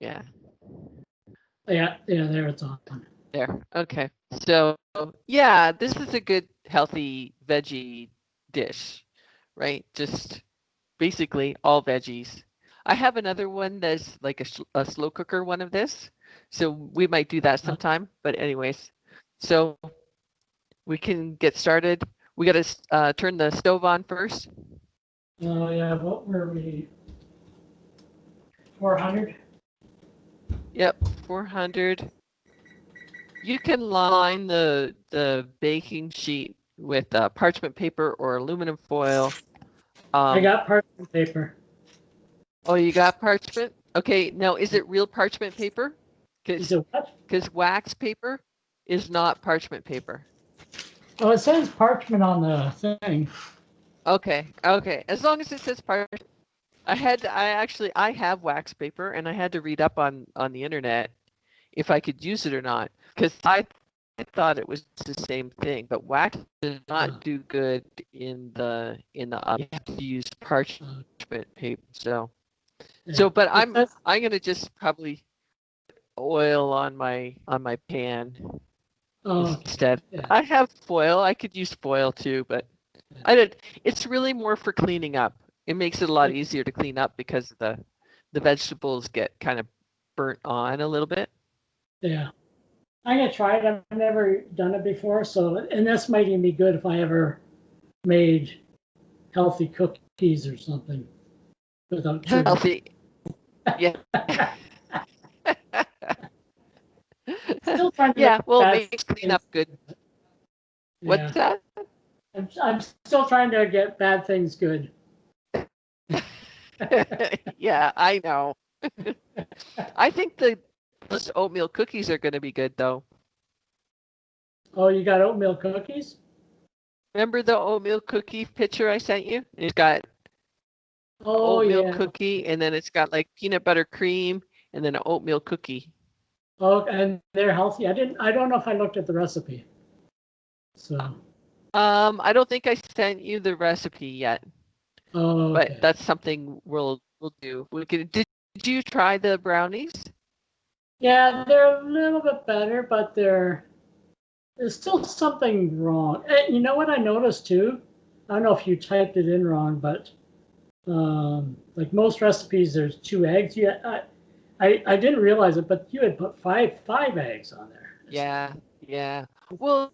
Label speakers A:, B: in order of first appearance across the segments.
A: Yeah.
B: Yeah, yeah, there it's on.
A: There. Okay. So, yeah, this is a good healthy veggie dish, right? Just basically all veggies. I have another one that's like a slow cooker one of this. So we might do that sometime. But anyways, so we can get started. We got to turn the stove on first.
B: Oh yeah, what were we? 400.
A: Yep, 400. You can line the baking sheet with parchment paper or aluminum foil.
B: I
A: Um,
B: got parchment paper.
A: oh, you got parchment? Okay, now is it real parchment paper?
B: Is
A: Because
B: it what?
A: wax paper is not parchment paper.
B: Oh, it says parchment on the thing.
A: Okay, okay. As long as it says parchment. I have wax paper and I had to read up on the internet if I could use it or not because I thought it was the same thing, but wax does not do good in the oven. You have to use
B: Uh,
A: parchment paper. So
B: yeah.
A: but
B: It says.
A: I'm gonna just probably oil on my pan
B: Oh, okay.
A: instead.
B: Yeah.
A: I have foil. I could use foil too, but
B: Yeah.
A: I did. It's really more for cleaning up. It makes it a lot
B: Okay.
A: easier to clean up because the vegetables get kind of burnt on a little bit.
B: Yeah. I'm gonna try it. I've never done it before, so and this might even be good if I ever made healthy cookies or something without sugar.
A: Healthy. Yeah.
B: Still trying to get
A: Yeah, well, it
B: bad
A: makes cleanup
B: things.
A: good. What's
B: Yeah.
A: that?
B: I'm still trying to get bad things good.
A: Yeah, I know. I think those oatmeal cookies are going to be good though.
B: Oh, you got oatmeal cookies?
A: Remember the oatmeal cookie picture I sent you? It's got
B: Oh
A: oatmeal
B: yeah.
A: cookie and then it's got like peanut butter cream and then an oatmeal cookie.
B: Oh, and they're healthy. I don't know if I looked at the recipe. So.
A: I don't think I sent you the recipe yet,
B: Oh,
A: but
B: okay.
A: that's something we'll do. We could. Did you try the brownies?
B: Yeah, they're a little bit better, but there's still something wrong. And you know what I noticed too? I don't know if you typed it in wrong, but like most recipes, there's 2 eggs. Yeah, I didn't realize it, but you had put five eggs on there.
A: Yeah, yeah. Well,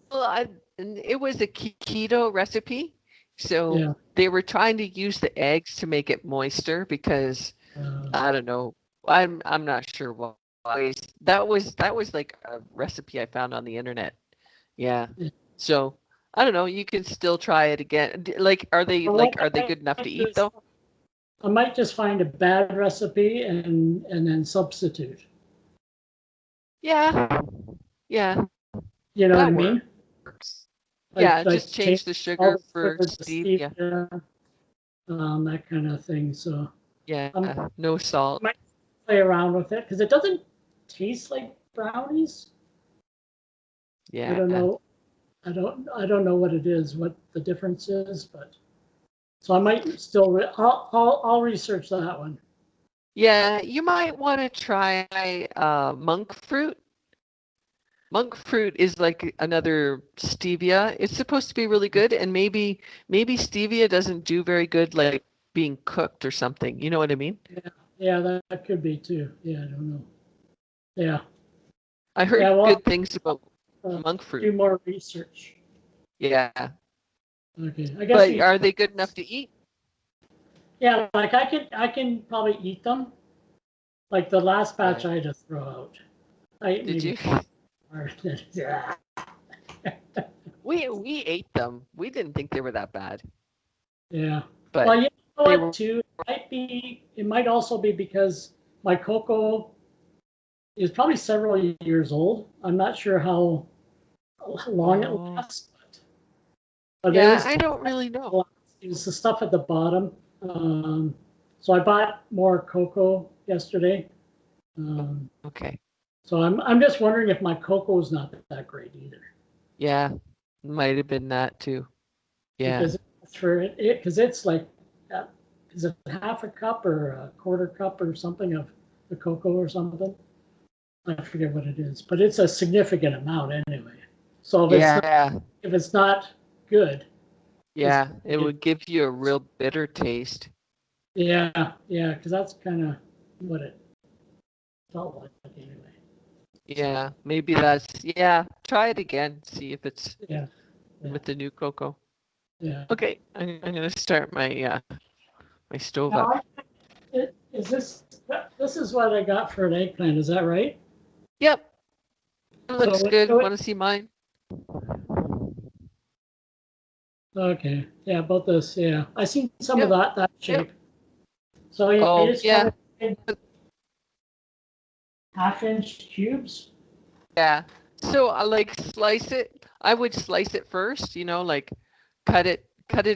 A: and it was a keto recipe, so
B: Yeah.
A: they were trying to use the eggs to make it moister because
B: Uh,
A: I don't know. I'm not sure why. That was like a recipe I found on the internet. Yeah. So I don't know. You can still try it again. Like,
B: what
A: are they
B: I
A: good enough to
B: might
A: eat
B: just
A: though?
B: I might just find a bad recipe and then substitute.
A: Yeah. Yeah.
B: You know what I
A: That
B: mean?
A: works. Yeah.
B: Like
A: Just
B: change
A: change the
B: all
A: sugar
B: the
A: for
B: sugar to
A: stevia.
B: stevia, that kind of thing. So
A: Yeah.
B: I
A: No salt.
B: might play around with it because it doesn't taste like brownies. I don't
A: Yeah.
B: know. I don't know what it is, what the difference is, but so I might still. I'll research that one.
A: Yeah. You might want to try monk fruit. Monk fruit is like another stevia. It's supposed to be really good, and maybe stevia doesn't do very good like being cooked or something. You know what I mean?
B: Yeah, yeah, that could be too. Yeah, I don't know. Yeah,
A: I
B: yeah.
A: heard
B: Well,
A: good things about
B: uh,
A: monk fruit.
B: do more research.
A: Yeah.
B: Okay, I guess
A: But
B: we.
A: are they good enough to eat?
B: Yeah, like I can probably eat them. Like the last batch
A: Yeah.
B: I had to throw out. I ate
A: Did
B: maybe
A: you?
B: twice. Yeah.
A: We ate them. We didn't think they were that bad,
B: Yeah.
A: but
B: Well, you know
A: they
B: what
A: were.
B: too? It might also be because my cocoa is probably several years old. I'm not sure how long it
A: Oh.
B: lasts, but it
A: Yeah,
B: was
A: I don't really know.
B: it was the stuff at the bottom. Um, so I bought more cocoa yesterday. Um,
A: Okay.
B: so I'm just wondering if my cocoa is not that great either,
A: Yeah, might have been that too. Yeah.
B: because for it because it's like is it half a cup or a quarter cup or something of the cocoa or something. I forget what it is, but it's a significant amount anyway. So
A: Yeah.
B: if it's not good,
A: Yeah, it would give you a real bitter taste.
B: yeah, because that's kind of what it felt like anyway.
A: Yeah, maybe that's, yeah, try it again, see if it's
B: Yeah,
A: with the new cocoa.
B: yeah.
A: Okay, I'm gonna start my stove up.
B: Now, is this is what I got for an eggplant? Is that right?
A: Yep, it looks
B: So
A: good. Want to see mine?
B: okay, yeah, about this, yeah, I seen some of
A: Yep,
B: that
A: yep.
B: shape. So you
A: Oh,
B: just cut
A: yeah,
B: it in half-inch cubes.
A: yeah. So I like slice it. I would slice it first, like cut it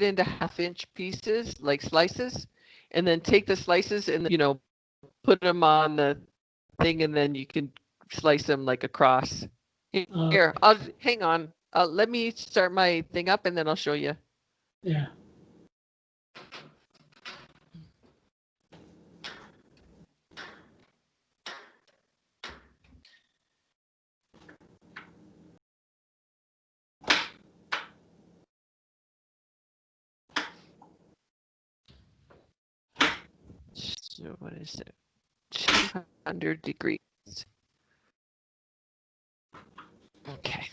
A: into half-inch pieces, like slices, and then take the slices and put them on the thing, and then you can slice them like across. Here,
B: Okay,
A: I'll hang on. Let me start my thing up, and then I'll show you.
B: yeah.
A: So what is it? 200 degrees. Okay.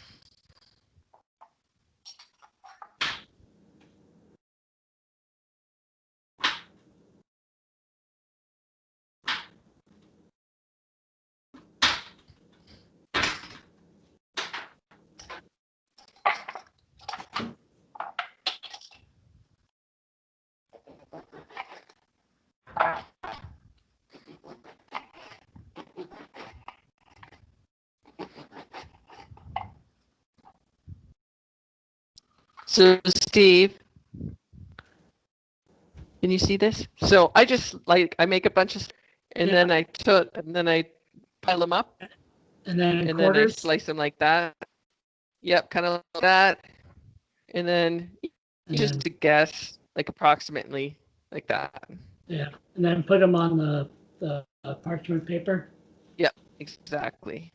A: So Steve, can you see this? So I make a bunch of, and
B: Yeah,
A: then I pile them up,
B: and then in
A: and then I
B: quarters,
A: slice them like that. Yep, kind of like that, and then
B: and
A: just
B: then
A: to guess, like approximately like that.
B: yeah, and then put them on the parchment paper.
A: Yep, exactly.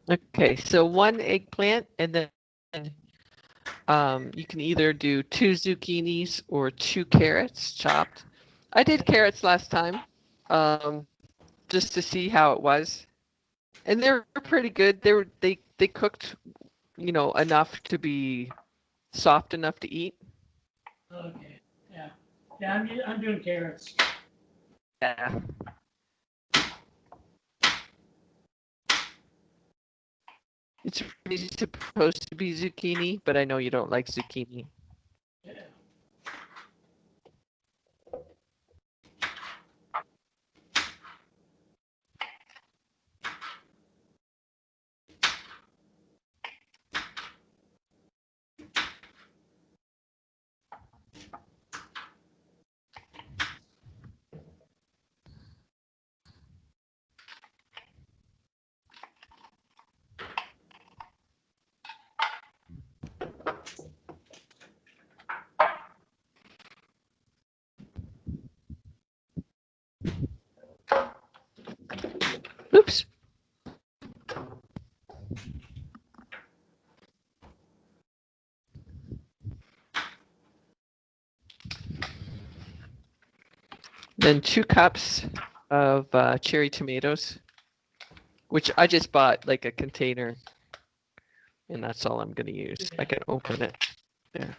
A: Okay, so one eggplant, and then you can either do 2 zucchinis or 2 carrots chopped. I did carrots last time, um, just to see how it was, and they were pretty good. They cooked, enough to be soft enough to eat.
B: Okay, yeah, yeah. I'm doing carrots.
A: Yeah. It's really supposed to be zucchini, but I know you don't like zucchini.
B: Yeah.
A: Oops. Then 2 cups of cherry tomatoes, which I just bought like a container, and that's all I'm going to use. I can open it. There.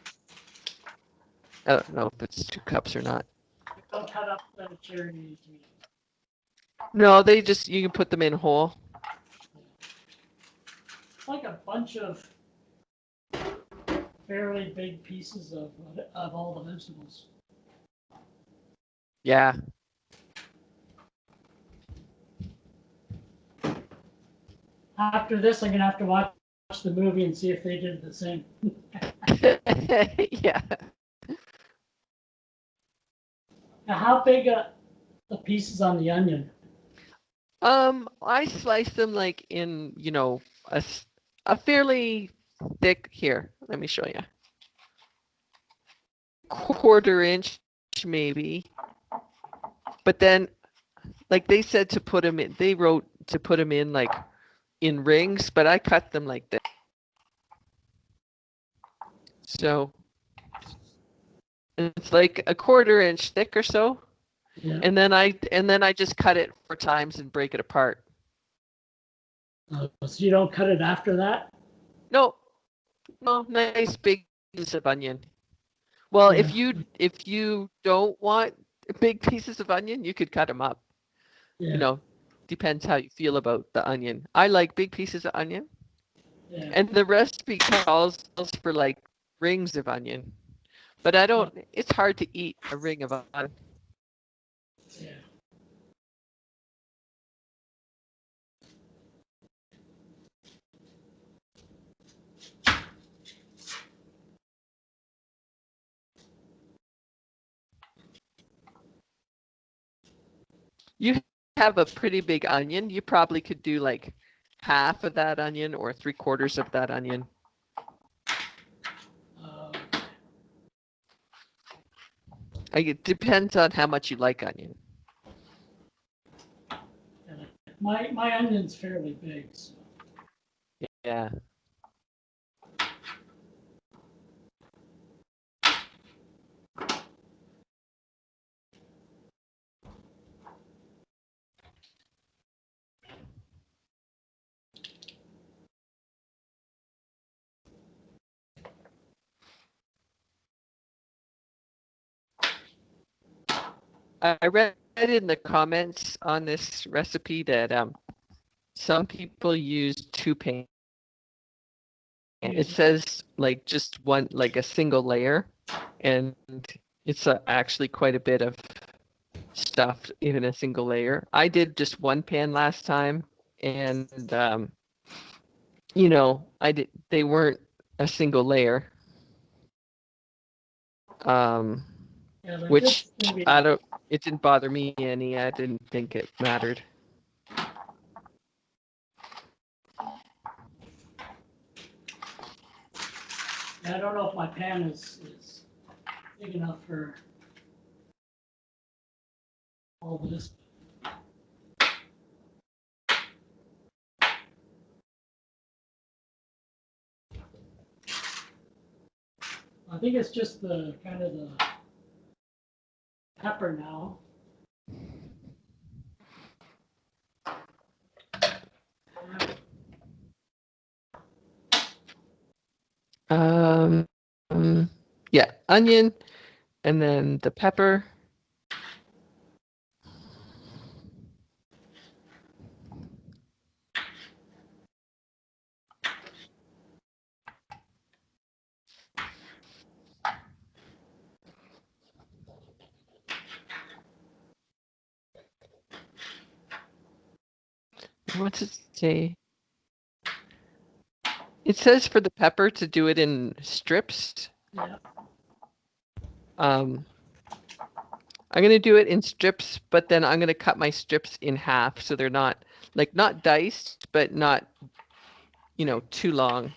A: I don't know if it's 2 cups or not.
B: Don't cut up the cherry tomatoes.
A: No, you can put them in whole.
B: It's like a bunch of fairly big pieces of all the vegetables.
A: Yeah.
B: After this, I'm gonna have to watch the movie and see if they did the same.
A: Yeah.
B: Now, how big are the pieces on the onion?
A: I slice them like in, a fairly thick, here, let me show you. 1/4 inch maybe. But then, like they said to put them in, they wrote to put them in like in rings, but I cut them like this. So it's like a 1/4 inch thick or so.
B: Yeah.
A: And then I just cut it 4 times and break it apart.
B: So you don't cut it after that?
A: No, no, nice big piece of onion. Well,
B: Yeah.
A: if you don't want big pieces of onion, you could cut them up.
B: Yeah.
A: Depends how you feel about the onion. I like big pieces of onion,
B: Yeah.
A: and the recipe calls for like rings of onion. But I don't. It's hard to eat a ring of onion.
B: Yeah.
A: You have a pretty big onion. You probably could do like half of that onion or 3/4 of that onion.
B: Uh,
A: It depends on how much you like onion.
B: my onion's fairly big. So.
A: Yeah. I read in the comments on this recipe that some people use 2 pans. It says like just one, like a single layer, and it's actually quite a bit of stuff in a single layer. I did just 1 pan last time, and they weren't a single layer.
B: Yeah,
A: Which
B: maybe.
A: it didn't bother me any. I didn't think it mattered.
B: I don't know if my pan is big enough for all this. I think it's just the kind of the pepper now.
A: Um, yeah, onion, and then the pepper. What's it say? It says for the pepper to do it in strips.
B: Yeah.
A: I'm going to do it in strips, but then I'm going to cut my strips in half so they're not not diced, but not, too long.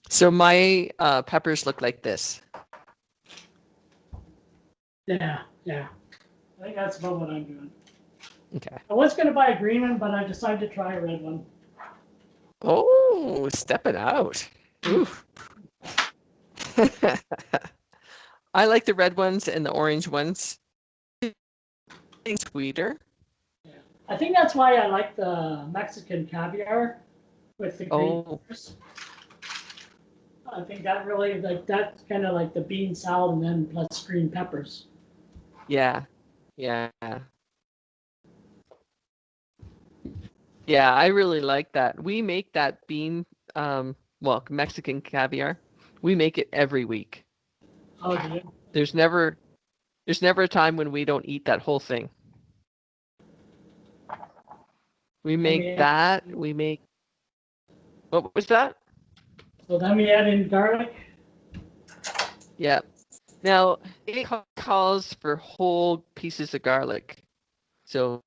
A: So my peppers look like this.
B: Yeah. Yeah. I think that's about what I'm doing.
A: Okay.
B: I was going to buy a green one, but I decided to try a red one.
A: Oh, stepping out. Ooh. I like the red ones and the orange ones. Sweeter.
B: Yeah. I think that's why I like the Mexican caviar with the green peppers. I think that really that's kind of like the bean salad and then plus green peppers.
A: Yeah. Yeah. Yeah, I really like that. We make that bean, Mexican caviar. We make it every week.
B: Oh, do you?
A: There's never a time when we don't eat that whole thing. We make that. We make what was that?
B: So then we add in garlic.
A: Yeah. Now it calls for whole pieces of garlic. So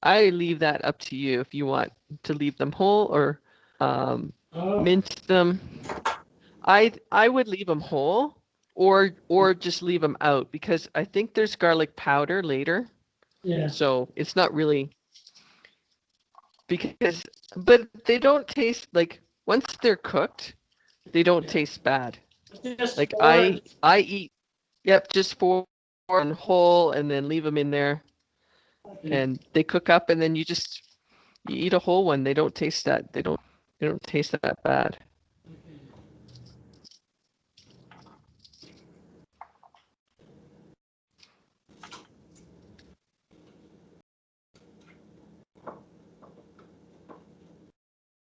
A: I leave that up to you if you want to leave them whole or mince them. I would leave them whole or just leave them out because I think there's garlic powder later.
B: Yeah.
A: So it's not really because but they don't taste like once they're cooked, they don't taste bad.
B: Just
A: Like
B: four.
A: I eat just four and whole and then leave them in there and they cook up and then you eat a whole one. They don't taste that they don't taste that bad.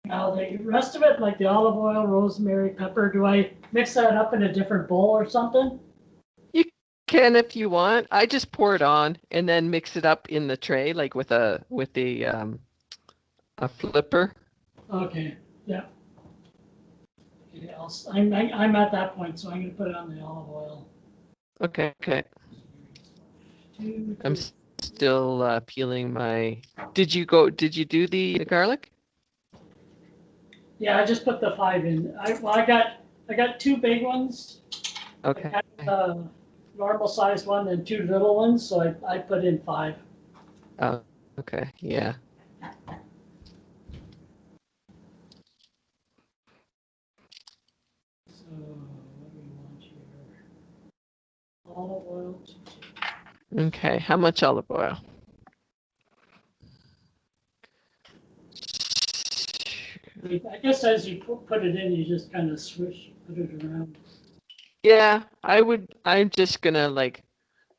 B: Now the rest of it, like the olive oil, rosemary, pepper, do I mix that up in a different bowl or something?
A: You can if you want. I just pour it on and then mix it up in the tray like a flipper.
B: Okay. Yeah. Okay, I'm at that point, so I'm going to put it on the olive oil.
A: Okay, okay. I'm still peeling my. Did you do the garlic?
B: Yeah, I just put the 5 in. I got 2 big ones.
A: Okay.
B: I got a normal sized one and 2 little ones, so I put in 5.
A: Oh, okay. Yeah.
B: So what do we want here? Olive oil.
A: Okay. How much olive oil?
B: I guess as you put it in, you just kind of swish, put it around.
A: Yeah, I'm just gonna like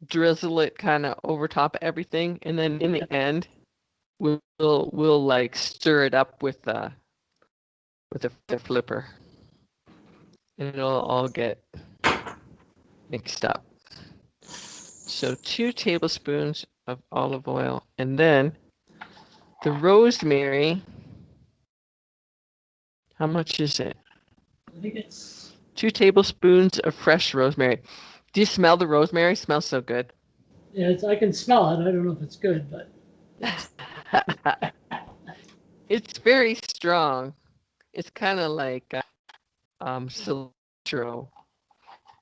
A: drizzle it kind of over top of everything, and then in the end, we'll like stir it up with the flipper, and it'll all get mixed up. So 2 tablespoons of olive oil, and then the rosemary. How much is it?
B: I think it's
A: 2 tablespoons of fresh rosemary. Do you smell the rosemary? It smells so good.
B: yeah, I can smell it. I don't know if it's good, but
A: It's very strong. It's kind of like cilantro.
B: oh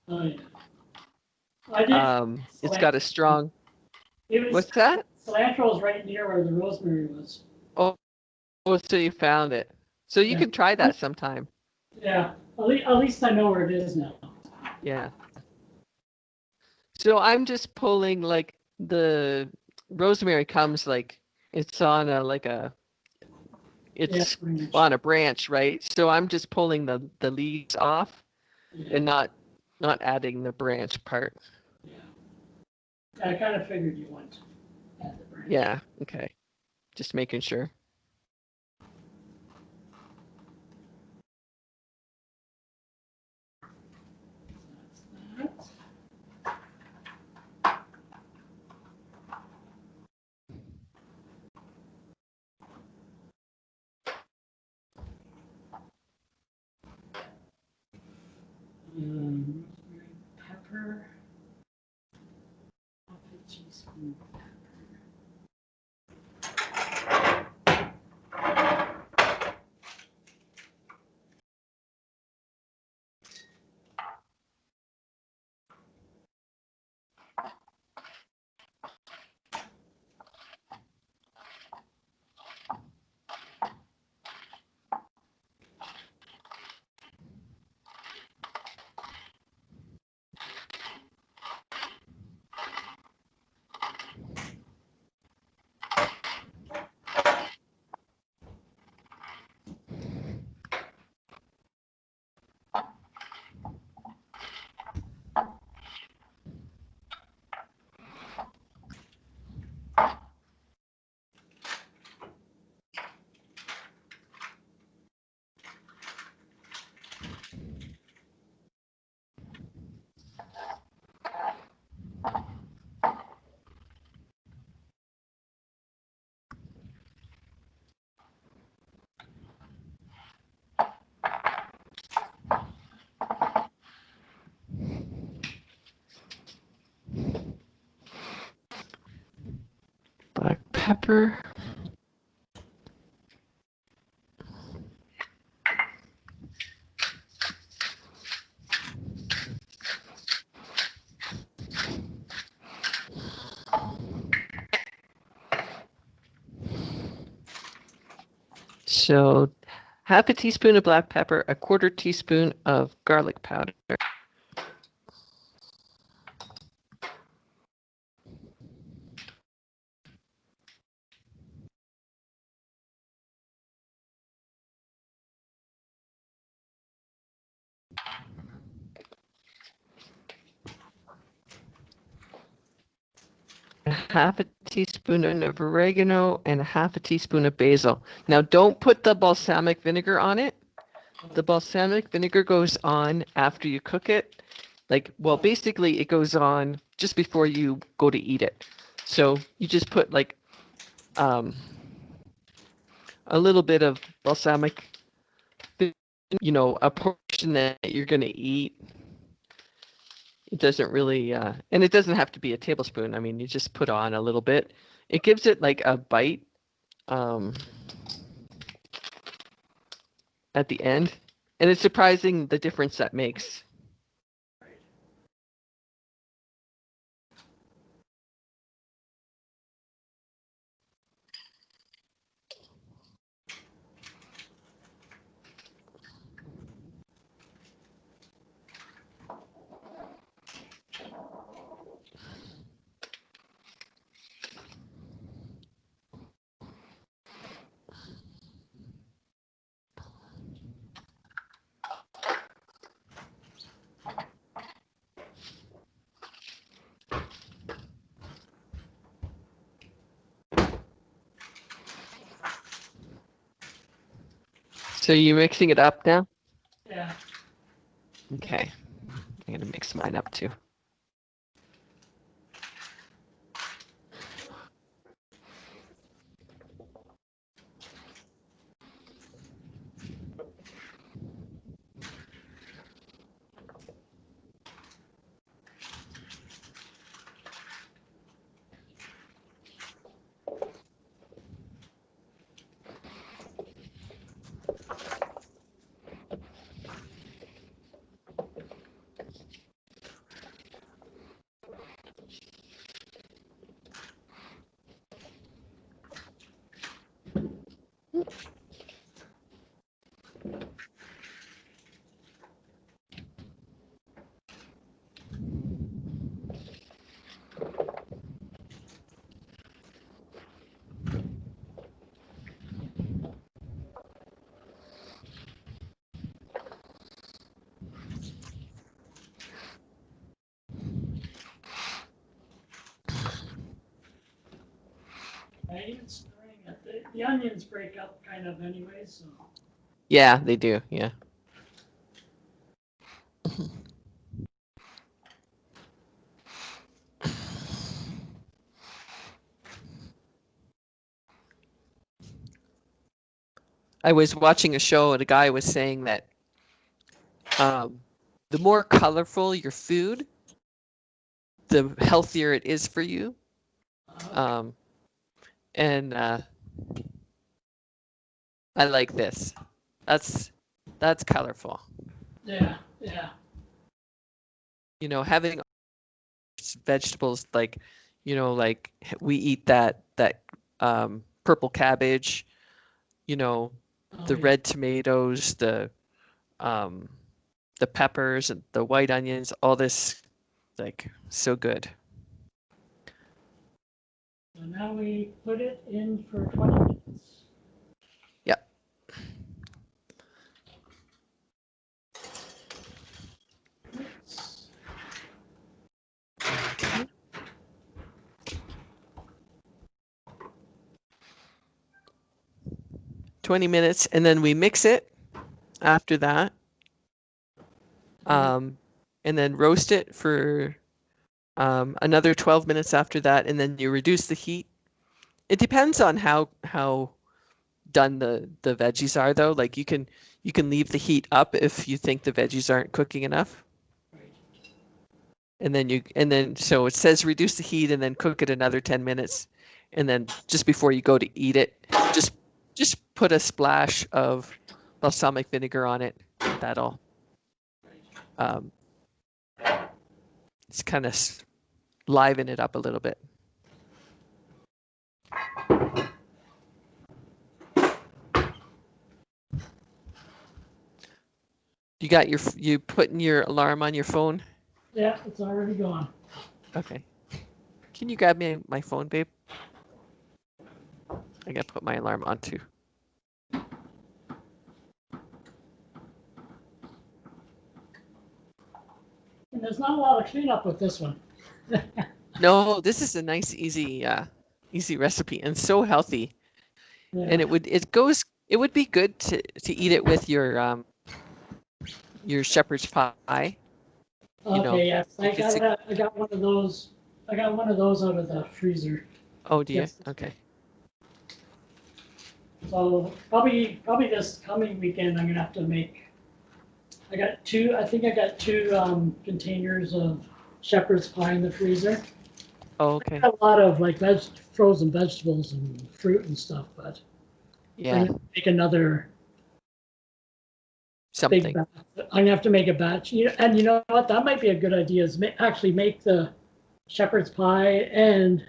B: yeah. I did
A: It's got a
B: cilantro.
A: strong.
B: It was
A: What's that?
B: cilantro is right near where the rosemary was.
A: Oh, oh, so you found it. So you
B: Yeah.
A: can try that sometime.
B: Yeah. At least I know where it is now.
A: Yeah. So I'm just pulling like the rosemary comes like it's on a like a
B: Yeah,
A: it's
B: pretty much.
A: on a branch, right? So I'm just pulling the leaves off
B: Yeah.
A: and not adding the branch part.
B: Yeah. I kind of figured you went at the branch.
A: Yeah, okay. Just making sure.
B: That's that. Pepper. Half a teaspoon of pepper.
A: Black pepper. So half a teaspoon of black pepper, a quarter teaspoon of garlic powder. Half a teaspoon of oregano and half a teaspoon of basil. Now don't put the balsamic vinegar on it. The balsamic vinegar goes on after you cook it. Like, well, basically it goes on just before you go to eat it. So you just put like um, a little bit of balsamic, a portion that you're going to eat. It doesn't really, and it doesn't have to be a tablespoon. I mean, you just put on a little bit. It gives it like a bite um, at the end, and it's surprising the difference that makes. So you're mixing it up now?
B: Yeah.
A: Okay, I'm gonna mix mine up too.
B: even stirring it. The onions break up kind of anyway, so.
A: Yeah, they do. Yeah. I was watching a show and a guy was saying that um, the more colorful your food, the healthier it is for you. Um, and I like this. That's colorful.
B: Yeah, yeah.
A: You know, having vegetables like, you know, like we eat that purple cabbage, you know,
B: Oh,
A: the
B: yeah.
A: red tomatoes, um, the peppers and the white onions, all this like so good.
B: So now we put it in for 20 minutes.
A: Yep.
B: Oops.
A: 20 minutes and then we mix it after that.
B: Okay.
A: And then roast it for another 12 minutes after that, and then you reduce the heat. It depends on how done the veggies are though. Like you can leave the heat up if you think the veggies aren't cooking enough. And then so it says reduce the heat and then cook it another 10 minutes. And then just before you go to eat it, just just put a splash of balsamic vinegar on it. That'll um, it's kind of liven it up a little bit. You putting your alarm on your phone?
B: Yeah, it's already gone.
A: Okay. Can you grab me my phone, babe? I gotta put my alarm on too.
B: And there's not a lot of cleanup with this one.
A: No, this is a nice, easy recipe and so healthy. And
B: Yeah.
A: it would be good to eat it with your shepherd's pie. You know,
B: Okay, yes.
A: if it's a,
B: I got one of those. I got one of those out of the freezer.
A: oh, do you?
B: Yes.
A: Okay.
B: So probably this coming weekend I'm gonna have to make. I got two. I think I got two containers of shepherd's pie in the freezer.
A: Oh,
B: I
A: okay.
B: got a lot of like frozen vegetables and fruit and stuff, but I'm
A: Yeah,
B: gonna make another big
A: something.
B: batch. I'm gonna have to make a batch. And you know what? That might be a good idea. Is actually make the shepherd's pie and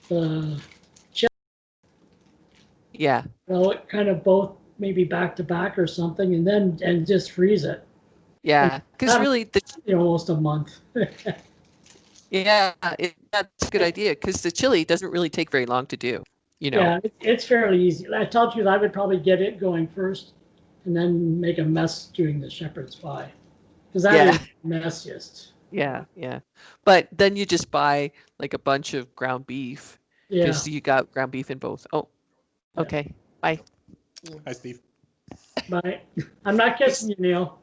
B: the
A: Yeah.
B: kind of both maybe back to back or something, and then and just freeze it. And
A: Yeah. Because
B: that'll
A: really
B: almost a month.
A: yeah, that's a good idea because the chili doesn't really take very long to do, you know.
B: Yeah, it's fairly easy. I told you that I would probably get it going first, and then make a mess doing the shepherd's pie, because that
A: Yeah.
B: is messiest.
A: Yeah. But then you just buy like a bunch of ground beef
B: Yeah,
A: because you got ground beef in both. Oh,
B: yeah.
A: okay. Bye.
C: Hi, Steve.
B: But I'm not kissing you, Neil.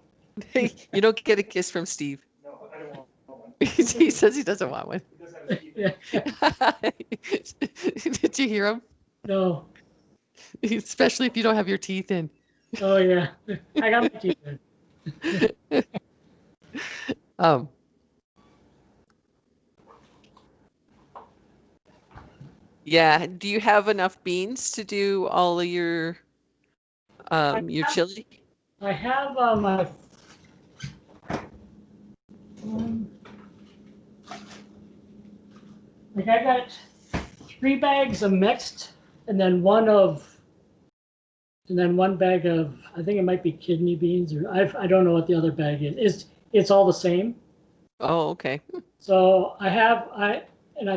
A: You don't get a kiss from Steve.
C: No, I don't want one.
A: He says he doesn't want one.
C: He does have his teeth in.
B: Yeah.
A: Did you hear him?
B: No.
A: Especially if you don't have your teeth in.
B: Oh yeah. I got my teeth in.
A: Um, yeah. Do you have enough beans to do all of your chili?
B: I have my. Um, like I got 3 bags of mixed, and then one bag of, I think it might be kidney beans, or I don't know what the other bag is. It's all the same.
A: Oh, okay.
B: So I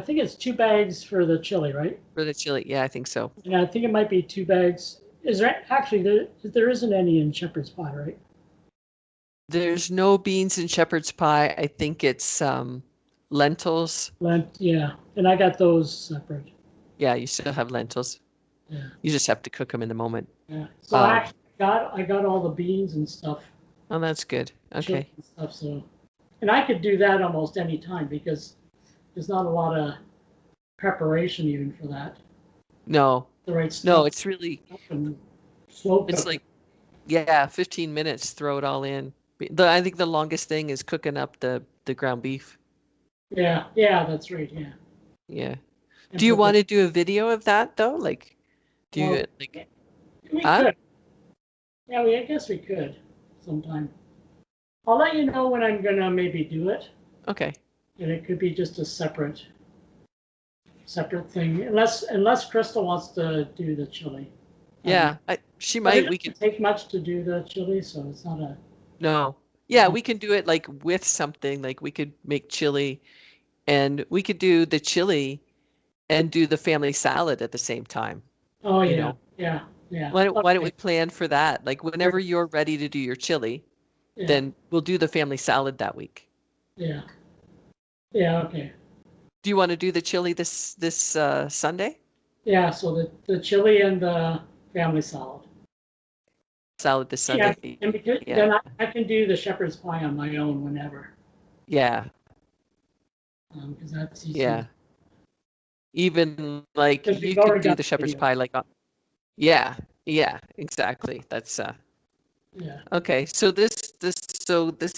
B: think it's 2 bags for the chili, right?
A: For the chili. Yeah, I think so.
B: And I think it might be 2 bags. Is there actually there isn't any in shepherd's pie, right?
A: There's no beans in shepherd's pie. I think it's lentils.
B: Yeah, and I got those separate.
A: Yeah, you still have lentils.
B: Yeah.
A: You just have to cook them in the moment.
B: Yeah. So
A: Um,
B: I got all the beans and stuff,
A: oh, that's good.
B: chili
A: Okay.
B: and stuff. So, and I could do that almost any time because there's not a lot of preparation even for that.
A: No,
B: The right
A: no,
B: stuff
A: it's really,
B: and slow
A: it's
B: cook
A: like,
B: it.
A: yeah, 15 minutes, throw it all in. I think the longest thing is cooking up the ground beef.
B: Yeah, yeah, that's right. Yeah,
A: Yeah.
B: and
A: Do you
B: put
A: want
B: the
A: to do a video of that though? Like, do you
B: well,
A: like,
B: we
A: huh?
B: could. Yeah, I guess we could sometime. I'll let you know when I'm gonna maybe do it,
A: Okay.
B: and it could be just a separate thing, unless Crystal wants to do the chili.
A: Yeah, she
B: But it
A: might. We could,
B: doesn't take much to do the chili, so it's not a.
A: no. Yeah, we can do it like with something. Like we could make chili and we could do the chili and do the family salad at the same time,
B: Oh
A: you
B: yeah,
A: know?
B: yeah, yeah.
A: Why don't we
B: Okay.
A: plan for that? Like whenever you're ready to do your chili,
B: Yeah,
A: then we'll do the family salad that week.
B: yeah, yeah. Okay.
A: Do you want to do the chili this Sunday?
B: Yeah. So the chili and the family salad.
A: Salad this
B: Yeah,
A: Sunday.
B: and because
A: Yeah.
B: then I can do the shepherd's pie on my own whenever,
A: Yeah.
B: because that's easy.
A: Yeah. Even like
B: Because
A: you
B: we've
A: could
B: already
A: do
B: got
A: the
B: the
A: shepherd's
B: video.
A: pie like yeah. Yeah, exactly. That's
B: Yeah.
A: okay. So this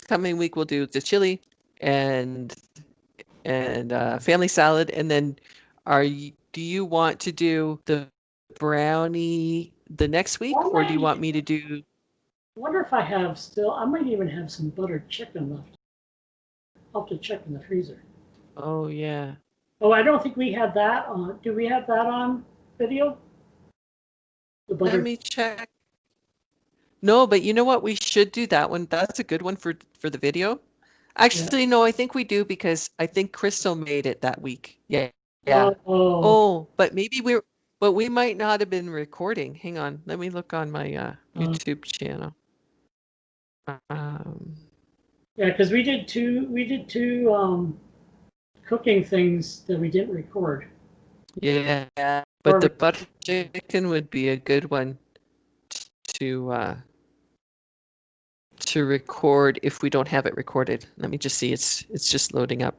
A: coming week we'll do the chili and family salad, and then do you want to do the brownie the next week,
B: Well,
A: or do you want me to do?
B: I wonder if I have still. I might even have some buttered chicken left. I'll have to check in the freezer.
A: Oh yeah.
B: Oh, I don't think we had that on. Do we have that on video? The
A: Let
B: buttered.
A: me check. No, but you know what? We should do that one. That's a good one for the video.
B: Yeah.
A: Actually, no, I think we do because I think Crystal made it that week. Yeah. Yeah.
B: Oh, okay.
A: Oh, but we might not have been recording. Hang on. Let me look on my YouTube channel. Um,
B: Yeah, because we did two cooking things that we didn't record.
A: yeah, but
B: Or
A: the butter chicken would be a good one to uh to record if we don't have it recorded. Let me just see. It's just loading up.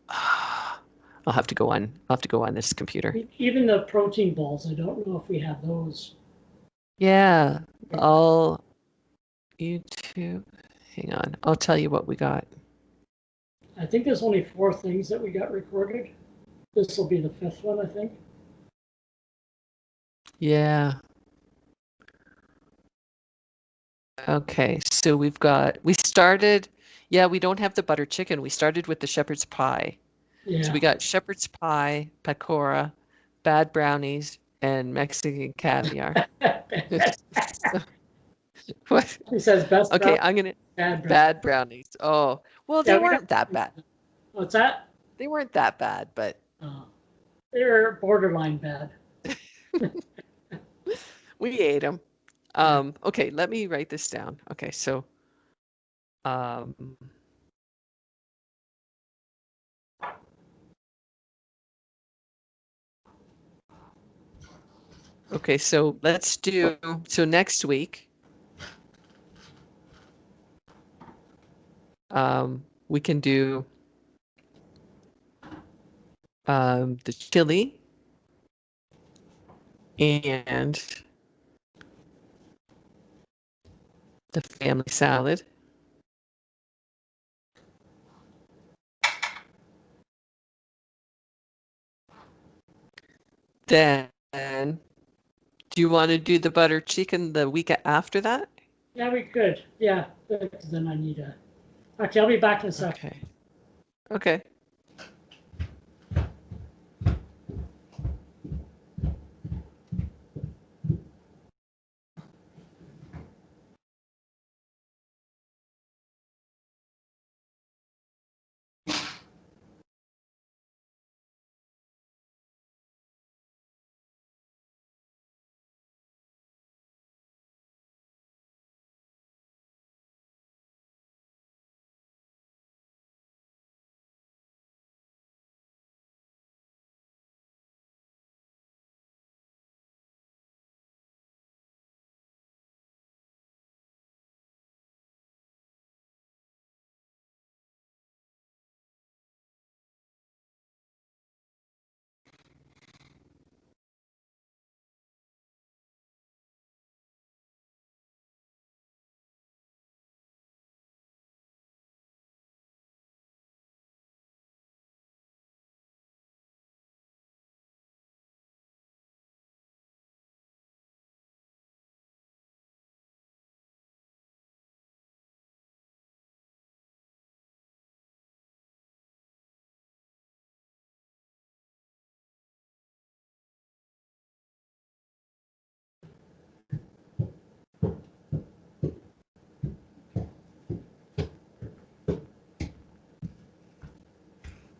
A: I'll have to go on. I'll have to go on this computer.
B: even the protein balls, I don't know if we have those.
A: Yeah, I'll YouTube. Hang on. I'll tell you what we got.
B: I think there's only 4 things that we got recorded. This will be the 5th one, I think.
A: Yeah. Okay. So we started, yeah, we don't have the butter chicken. We started with the shepherd's pie. So we
B: Yeah.
A: got shepherd's pie, pakora, bad brownies, and Mexican caviar. What?
B: He says best
A: Okay,
B: brown,
A: I'm gonna
B: bad brown.
A: bad brownies. Oh, well, they
B: Yeah, we got.
A: weren't that bad.
B: What's that?
A: They weren't that bad, but
B: Uh, they're borderline bad.
A: we ate them.
B: Yeah.
A: Okay, let me write this down. Okay, so um, okay, so let's do so next week. We can do the chili and the family salad. Then, do you want to do the butter chicken the week after that?
B: Yeah, we could. Yeah. Then I need a. Actually, I'll be back in a second.
A: Okay. Okay.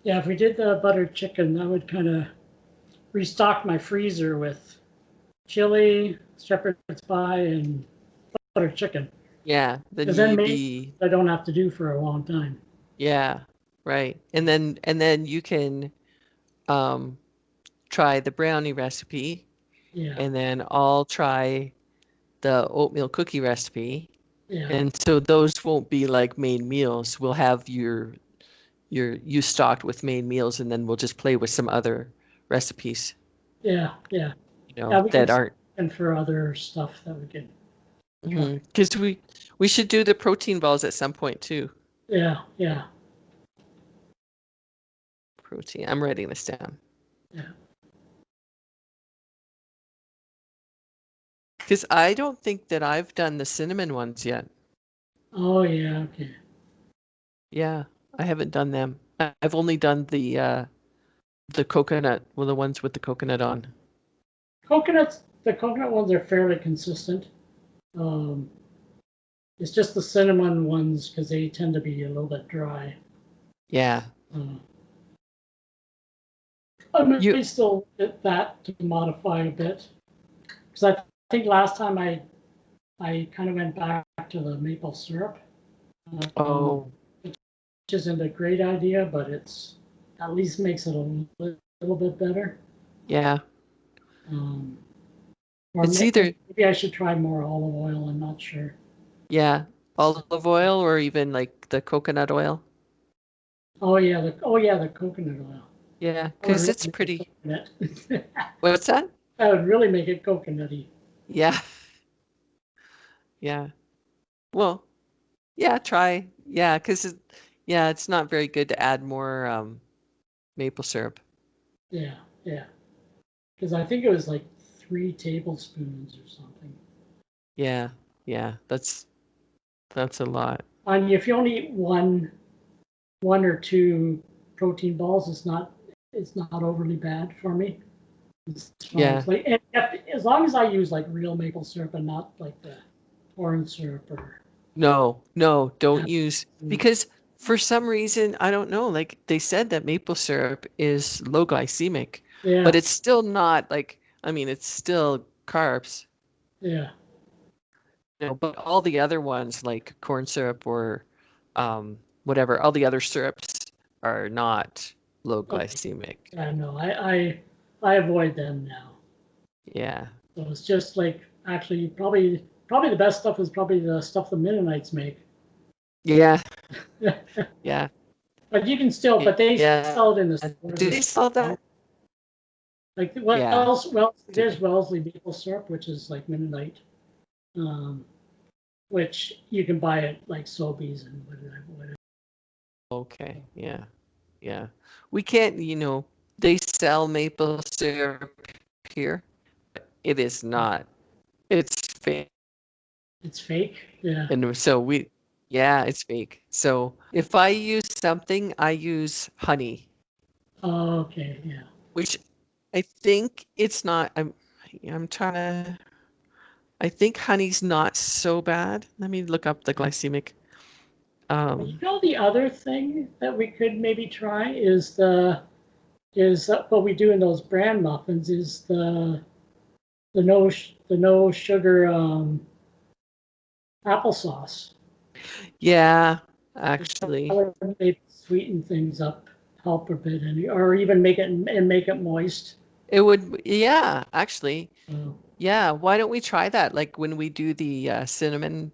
B: Yeah, if we did the buttered chicken, I would kind of restock my freezer with chili, shepherd's pie, and buttered chicken.
A: Yeah, then
B: Because then
A: you'd
B: maybe
A: be
B: I don't have to do for a long time.
A: yeah, right. And then you can um try the brownie recipe,
B: Yeah,
A: and then I'll try the oatmeal cookie recipe.
B: yeah,
A: And so those won't be like main meals. We'll have you stocked with main meals, and then we'll just play with some other recipes,
B: yeah, yeah.
A: you
B: Yeah,
A: know,
B: we can
A: that aren't
B: and for other stuff that we could try.
A: because we should do the protein balls at some point too.
B: Yeah, yeah,
A: Protein. I'm writing this down
B: yeah.
A: because I don't think that I've done the cinnamon ones yet.
B: Oh, yeah, okay.
A: Yeah, I haven't done them. I've only done the coconut, well, the ones with the coconut on.
B: The coconut ones are fairly consistent. Um, it's just the cinnamon ones because they tend to be a little bit dry.
A: Yeah.
B: Uh, I
A: You
B: may still get that to modify a bit because I think last time I kind of went back to the maple syrup,
A: oh,
B: which isn't a great idea, but it's at least makes it a little bit better.
A: yeah.
B: Um, or
A: It's either
B: maybe I should try more olive oil. I'm not sure.
A: yeah, olive oil or even like the coconut oil.
B: Oh yeah, the coconut oil.
A: Yeah,
B: That would
A: because
B: really
A: it's
B: make it
A: pretty.
B: coconut.
A: What's that?
B: That would really make it coconutty.
A: Yeah, yeah. Well, yeah, try. Yeah, because yeah, it's not very good to add more maple syrup.
B: Yeah, yeah. Because I think it was like 3 tablespoons or something.
A: Yeah, yeah, that's a lot.
B: I mean, if you only eat one or two protein balls, it's not overly bad for me. As far
A: Yeah.
B: as like, and as long as I use like real maple syrup and not like the corn syrup or
A: No, no, don't
B: that.
A: use because for some reason, I don't know, like they said that maple syrup is low glycemic, but
B: Yeah,
A: it's still not like, I mean, it's still carbs,
B: yeah.
A: but all the other ones like corn syrup or whatever, all the other syrups are not low
B: Okay.
A: glycemic.
B: I know. I avoid them now.
A: Yeah.
B: So it's just like actually probably the best stuff is probably the stuff the Mennonites make.
A: Yeah. Yeah.
B: But you can still, but they
A: Yeah.
B: sell it in the
A: Do they
B: stores.
A: sell that?
B: Like what
A: Yeah.
B: else? Well,
A: Do
B: there's
A: they?
B: Wellesley maple syrup, which is like Mennonite, um, which you can buy at like Sobeys and whatever.
A: Okay. Yeah. Yeah. We can't, they sell maple syrup here. It is not. It's fake.
B: It's fake. Yeah.
A: And so yeah, it's fake. So if I use something, I use honey,
B: Oh, okay. Yeah.
A: which I think it's not, I'm trying to, I think honey's not so bad. Let me look up the glycemic.
B: Well, you
A: Um,
B: know, the other thing that we could maybe try is what we do in those bran muffins is the no sugar applesauce.
A: yeah,
B: That
A: actually,
B: would maybe sweeten things up, help a bit, or even make it moist.
A: it would, yeah, actually.
B: Uh,
A: Yeah, why don't we try that? Like when we do the cinnamon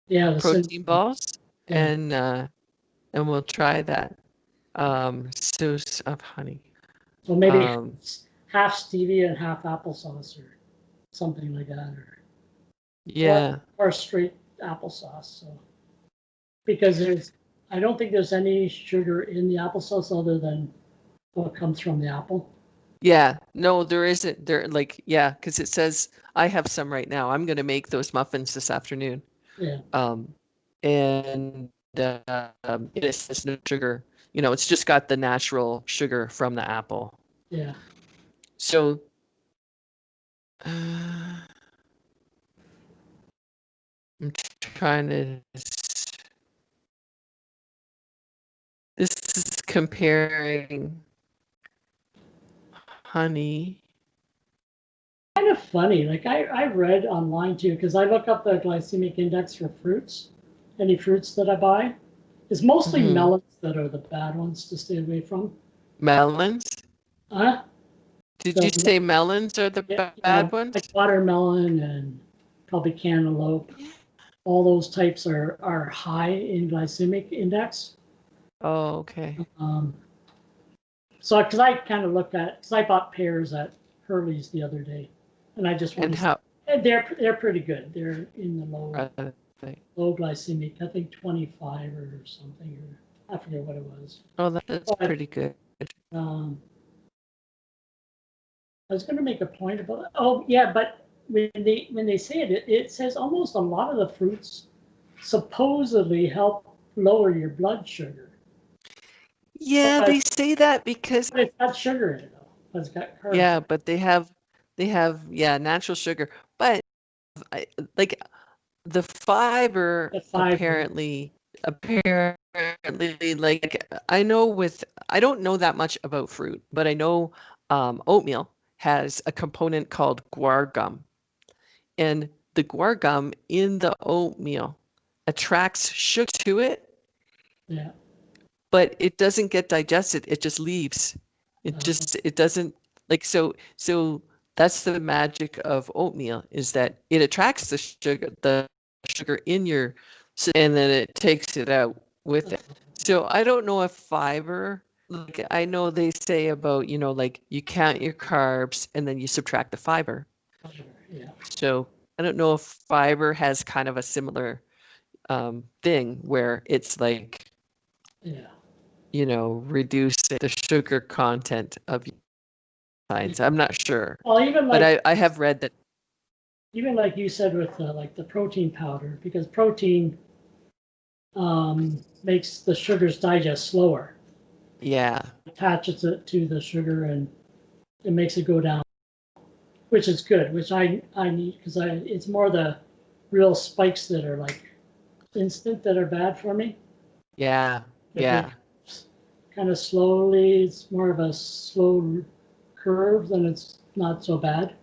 B: yeah, the
A: protein
B: cinnamon.
A: balls,
B: Yeah,
A: and we'll try that. Source of honey.
B: so maybe
A: Um,
B: half stevia and half applesauce or something like that, or
A: yeah,
B: or straight applesauce. So because I don't think there's any sugar in the applesauce other than what comes from the apple.
A: yeah. No, there isn't. There, like, yeah, because it says I have some right now. I'm gonna make those muffins this afternoon.
B: Yeah,
A: Um, and it says no sugar. It's just got the natural sugar from the apple.
B: yeah.
A: So, I'm trying to. This is comparing honey.
B: Kind of funny. Like I read online too, because I look up the glycemic index for fruits, any fruits that I buy. It's mostly melons that are the bad ones to stay away from.
A: Melons?
B: Huh?
A: Did you say melons are the bad ones?
B: Like watermelon and probably cantaloupe. All those types are high in glycemic index.
A: Oh, okay.
B: So, because I kind of looked at, because I bought pears at Hurley's the other day, and I just wanted
A: And
B: and they're pretty good. They're in the low glycemic, I think 25 or something, or I forget what it was.
A: Oh, that's pretty good.
B: I was going to make a point about. Oh yeah, but when they say it, it says almost a lot of the fruits supposedly help lower your blood sugar.
A: Yeah, they say that because
B: it's got sugar in it though. But it's got carbs.
A: Yeah, but they have natural sugar, but like the fiber apparently like I don't know that much about fruit, but I know oatmeal has a component called guar gum, and the guar gum in the oatmeal attracts sugar to it.
B: Yeah.
A: But it doesn't get digested. It just leaves. It doesn't like so that's the magic of oatmeal, is that it attracts the sugar in your, and then it takes it out with it. So I don't know if fiber, like I know they say about, like you count your carbs and then you subtract the fiber.
B: Yeah.
A: So I don't know if fiber has kind of a similar thing where it's like,
B: yeah,
A: reduce the sugar content of signs. I'm not sure.
B: Well, even like,
A: but I have read that.
B: Even like you said with like the protein powder, because protein makes the sugars digest slower.
A: Yeah.
B: Attaches it to the sugar and it makes it go down, which is good, which I need, because it's more the real spikes that are like instant that are bad for me.
A: Yeah. Yeah.
B: Kind of slowly, it's more of a slow curve, then it's not so bad.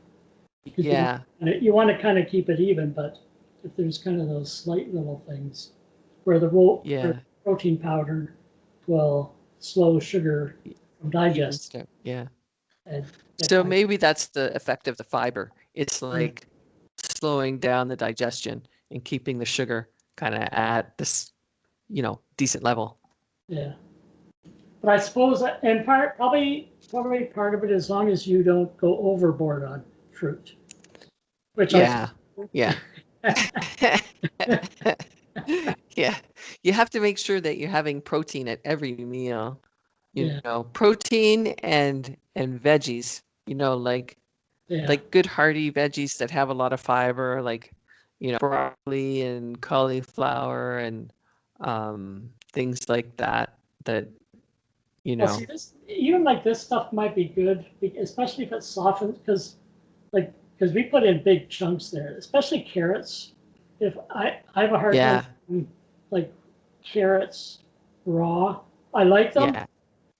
A: Yeah.
B: You want to kind of keep it even, but if there's kind of those slight little things where the protein powder will slow sugar from digest.
A: Yeah. So maybe that's the effect of the fiber. It's like slowing down the digestion and keeping the sugar kind of at this, decent level.
B: Yeah. But I suppose, and probably part of it, as long as you don't go overboard on fruit. Which
A: yeah. Yeah. Yeah. You have to make sure that you're having protein at every meal. Protein and veggies, like good hearty veggies that have a lot of fiber, like broccoli and cauliflower and things like that
B: Well, see, even like this stuff might be good, especially if it's softened, because we put in big chunks there, especially carrots. If I have a hard time like carrots raw. I like them.
A: Yeah.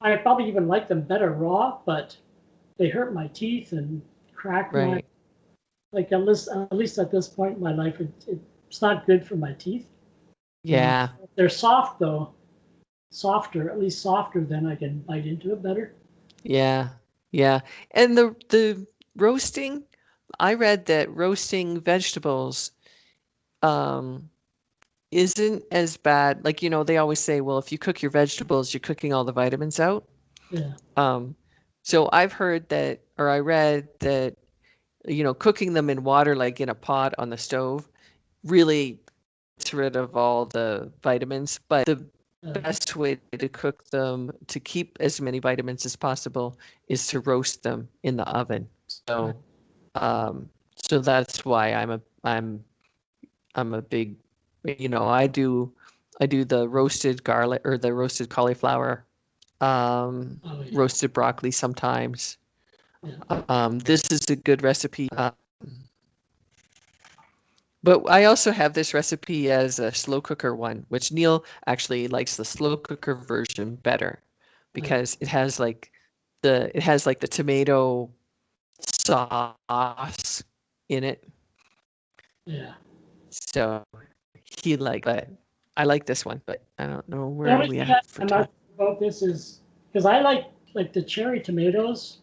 B: I probably even like them better raw, but they hurt my teeth and crack my, like at least at this point in my life, it's not good for my teeth.
A: Yeah.
B: They're soft though, at least softer, then I can bite into it better.
A: Yeah. Yeah. And the roasting, I read that roasting vegetables isn't as bad. Like, they always say, well, if you cook your vegetables, you're cooking all the vitamins out.
B: Yeah.
A: So I've heard that, or I read that, cooking them in water, like in a pot on the stove, really gets rid of all the vitamins. But the best way to cook them to keep as many vitamins as possible is to roast them in the oven. So, so that's why I'm a big, I do the roasted garlic or the roasted cauliflower, roasted broccoli sometimes. This is a good recipe. But I also have this recipe as a slow cooker one, which Neil actually likes the slow cooker version better. because it has like the tomato sauce in it.
B: Yeah.
A: So he like, but I like this one, but I don't know
B: The
A: where
B: only
A: we
B: thing
A: at for
B: I'm
A: time.
B: not sure about this is because I like the cherry tomatoes.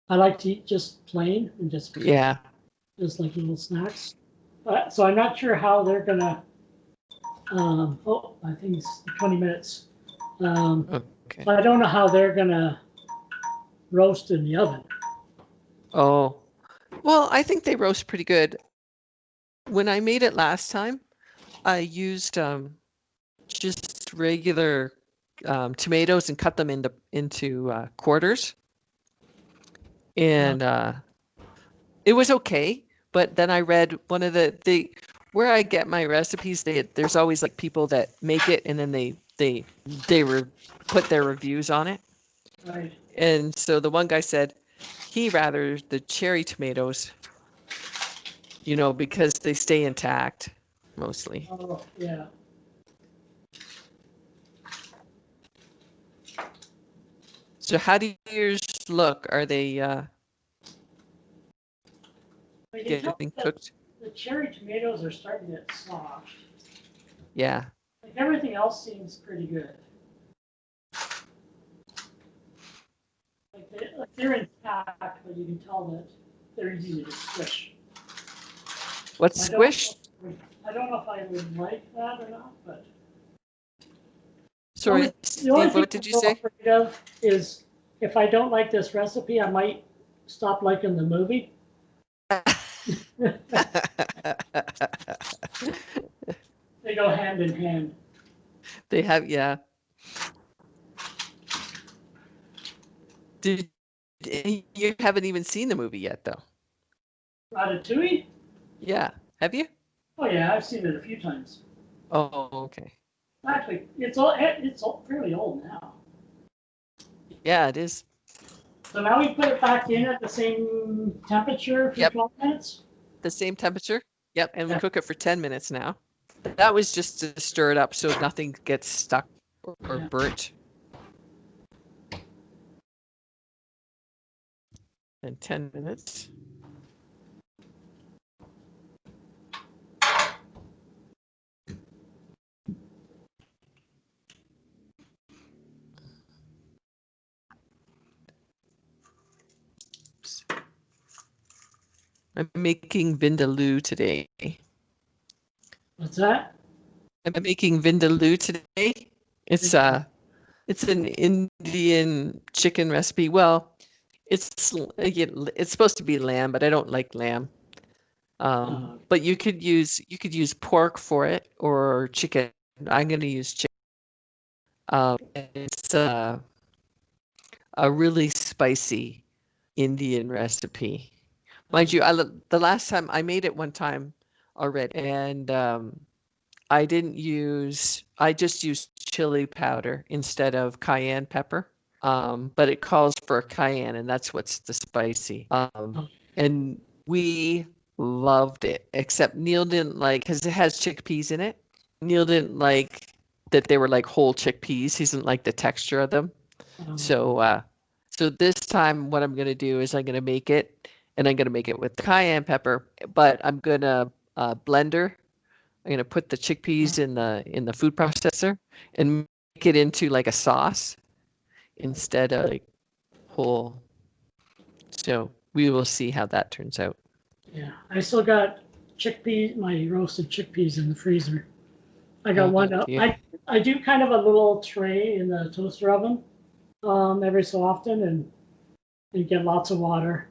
B: I like to eat just plain and just
A: Yeah.
B: like little snacks. So I'm not sure how they're gonna. Oh, I think it's 20 minutes.
A: Okay.
B: So I don't know how they're gonna roast in the oven.
A: Oh, well, I think they roast pretty good. When I made it last time, I used just regular tomatoes and cut them into quarters, and it was okay. But then I read one of the where I get my recipes. There's always like people that make it and then they put their reviews on it.
B: Right.
A: And so the one guy said he rather the cherry tomatoes, because they stay intact mostly.
B: Oh, yeah.
A: So how do yours look? Are they
B: You can tell
A: getting
B: that
A: cooked?
B: the cherry tomatoes are starting to get soft.
A: Yeah.
B: Like everything else seems pretty good. They're intact, but you can tell that they're easy to squish.
A: What's
B: I don't,
A: squished?
B: I don't know if I would like that or not, but
A: Sorry,
B: the only
A: Steve,
B: thing
A: what did
B: I'm
A: you
B: a little
A: say?
B: afraid of is if I don't like this recipe, I might stop liking the movie. They go hand in hand.
A: They have, yeah. Did you haven't even seen the movie yet, though?
B: Ratatouille?
A: Yeah. Have you?
B: Oh yeah, I've seen it a few times.
A: Oh, okay.
B: Actually, it's fairly old now.
A: Yeah, it is.
B: So now we put it back in at the same temperature for
A: Yep.
B: 12 minutes.
A: The same temperature. Yep. And we
B: Yeah.
A: cook it for 10 minutes now. That was just to stir it up so nothing gets stuck or
B: Yeah.
A: burnt. And 10 minutes. I'm making vindaloo today.
B: What's that?
A: I'm making vindaloo today. It's an Indian chicken recipe. Well, it's supposed to be lamb, but I don't like lamb. But you could use pork for it or chicken. I'm going to use chicken. It's a really spicy Indian recipe. Mind you, the last time I made it one time already, and I just used chili powder instead of cayenne pepper. But it calls for a cayenne, and that's what's the spicy. And we loved it, except Neil didn't like, because it has chickpeas in it. Neil didn't like that they were like whole chickpeas. He didn't like the texture of them. So this time what I'm gonna do is I'm gonna make it, and I'm gonna make it with cayenne pepper, but I'm gonna blender. I'm gonna put the chickpeas in the food processor and make it into like a sauce instead of like whole. So we will see how that turns out.
B: Yeah, I still got my roasted chickpeas in the freezer. I got one.
A: Do you?
B: I do kind of a little tray in the toaster oven every so often, and you get lots of water.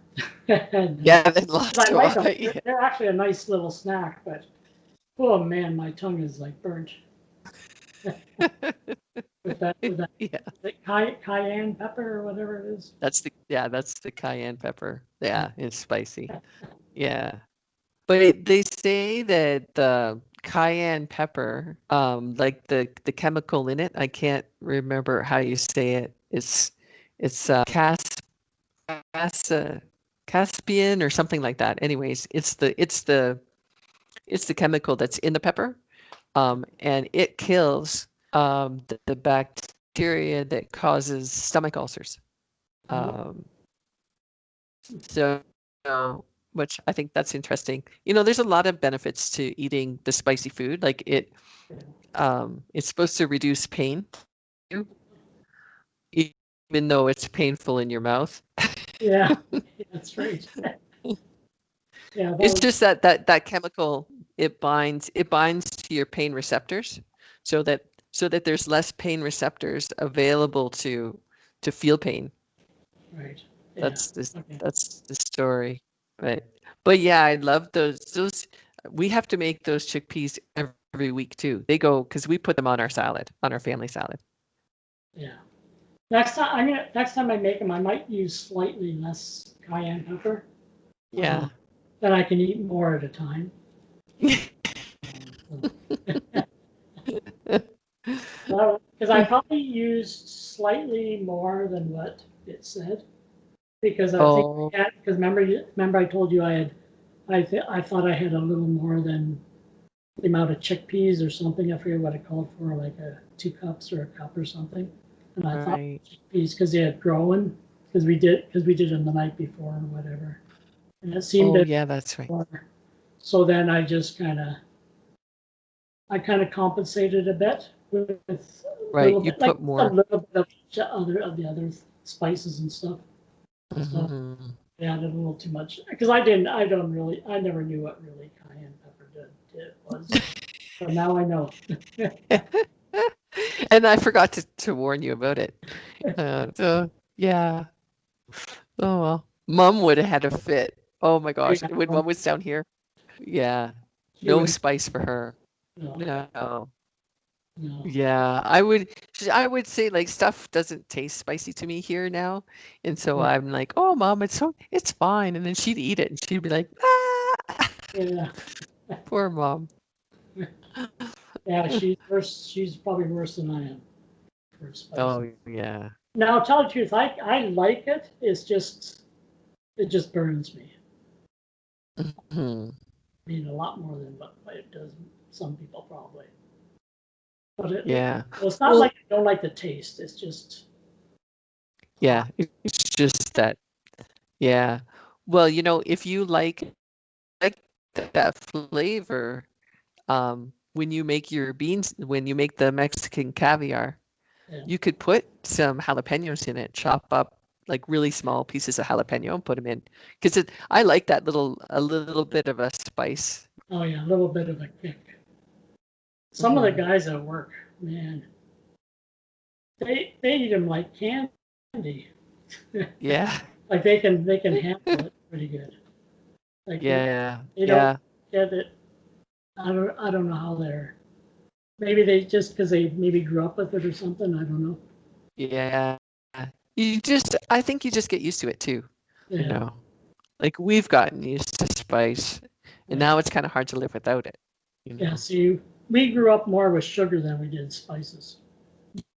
B: And,
A: Yeah, then lots
B: I
A: of
B: like them.
A: yeah.
B: They're actually a nice little snack, but oh man, my tongue is like burnt with that
A: Yeah,
B: cayenne pepper or whatever it is.
A: that's the cayenne pepper. Yeah, it's spicy. Yeah. But they say that the cayenne pepper, like the chemical in it, I can't remember how you say it. It's cas Caspian or something like that. Anyways, it's the chemical that's in the pepper, and it kills the bacteria bacteria that causes stomach ulcers. So, which I think that's interesting. There's a lot of benefits to eating the spicy food. Like it's supposed to reduce pain, even though it's painful in your mouth.
B: Yeah, that's right. Yeah,
A: It's just that chemical, it binds to your pain receptors, so that there's less pain receptors available to feel pain.
B: right. Yeah.
A: That's the
B: Okay.
A: that's the story. But yeah, I love those. We have to make those chickpeas every week too. They go because we put them on our salad, on our family salad.
B: Yeah. Next time I make them, I might use slightly less cayenne pepper.
A: Yeah.
B: Then I can eat more at a time. Because I probably used slightly more than what it said. Because I think
A: Oh,
B: because remember I told you I thought I had a little more than the amount of chickpeas or something. I forget what it called for, like 2 cups or a cup or something. And I thought
A: right.
B: chickpeas because they had grown because we did them the night before or whatever, and it seemed
A: Oh,
B: to
A: yeah, that's right.
B: more. So then I just kind of compensated a bit with a
A: Right.
B: little
A: You
B: bit, like
A: put
B: a
A: more.
B: little bit of the other spices and stuff. So
A: Mhm.
B: I added a little too much because I never knew what really cayenne pepper did was. So now I know.
A: And I forgot to warn you about it. So yeah. Oh well. Mom would have had a fit. Oh my gosh.
B: Yeah,
A: When Mom was down here. Yeah.
B: she
A: No
B: would
A: spice for her.
B: no,
A: No.
B: no.
A: Yeah. I would say like stuff doesn't taste spicy to me here now. And so
B: Yeah,
A: I'm like, oh Mom, it's fine. And then she'd eat it and she'd be like, ah,
B: yeah,
A: poor Mom.
B: yeah. She's worse. She's probably worse than I am for spice.
A: Oh yeah.
B: Now, tell the truth, I like it. It just burns me.
A: Mhm.
B: I mean, a lot more than what it does some people probably. But
A: Yeah.
B: well, it's not
A: Well,
B: like I don't like the taste. It's just
A: yeah, it's just that. Yeah. Well, if you like that flavor, when you make your beans, when you make the Mexican caviar,
B: yeah.
A: you could put some jalapenos in it, chop up like really small pieces of jalapeno and put them in. Because I like that a little bit of a spice.
B: Oh yeah, a little bit of a kick. Some of the
A: Mhm.
B: guys at work, man, they eat them like candy.
A: Yeah.
B: Like they can handle it pretty good. Like
A: Yeah.
B: they don't
A: Yeah.
B: get it. I don't know how they're. Maybe they just because they maybe grew up with it or something. I don't know.
A: Yeah. I think you just get used to it too, you
B: Yeah,
A: know. Like we've gotten used to spice, and
B: yeah,
A: now it's kind of hard to live without it, you
B: yeah.
A: know.
B: See, we grew up more with sugar than we did spices.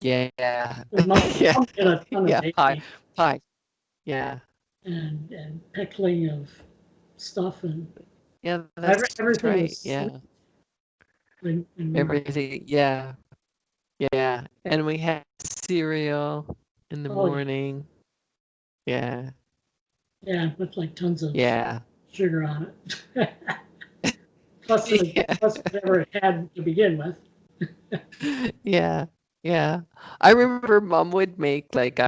A: Yeah. Yeah.
B: Mom did a ton of
A: Yeah. Pie.
B: baking
A: Pie. Yeah.
B: and pickling of stuff, and
A: Yeah, that's
B: everything
A: right.
B: was sweet
A: Yeah.
B: when we were.
A: Everything. Yeah. Yeah. And we had cereal in the
B: Oh
A: morning. Yeah.
B: yeah, with like tons of
A: Yeah.
B: sugar on it. plus,
A: Yeah.
B: plus whatever it had to begin with.
A: Yeah. Yeah. I remember Mom would make like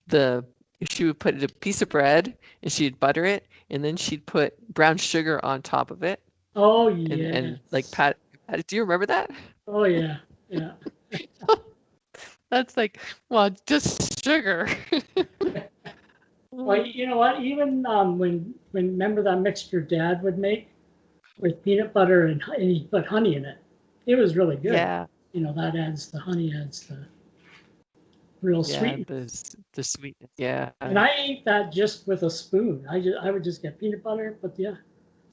A: the she would put a piece of bread and she'd butter it and then she'd put brown sugar on top of it
B: Oh
A: and like
B: yes.
A: do you remember that?
B: Oh yeah. Yeah.
A: That's like, well, just sugar.
B: Well, you know what? Even when remember that mixture Dad would make with peanut butter and he put honey in it. It was really good.
A: Yeah.
B: You know that adds the honey adds the real
A: Yeah,
B: sweetness.
A: the sweetness. Yeah.
B: And I ate that just with a spoon. I would just get peanut butter, put
A: Just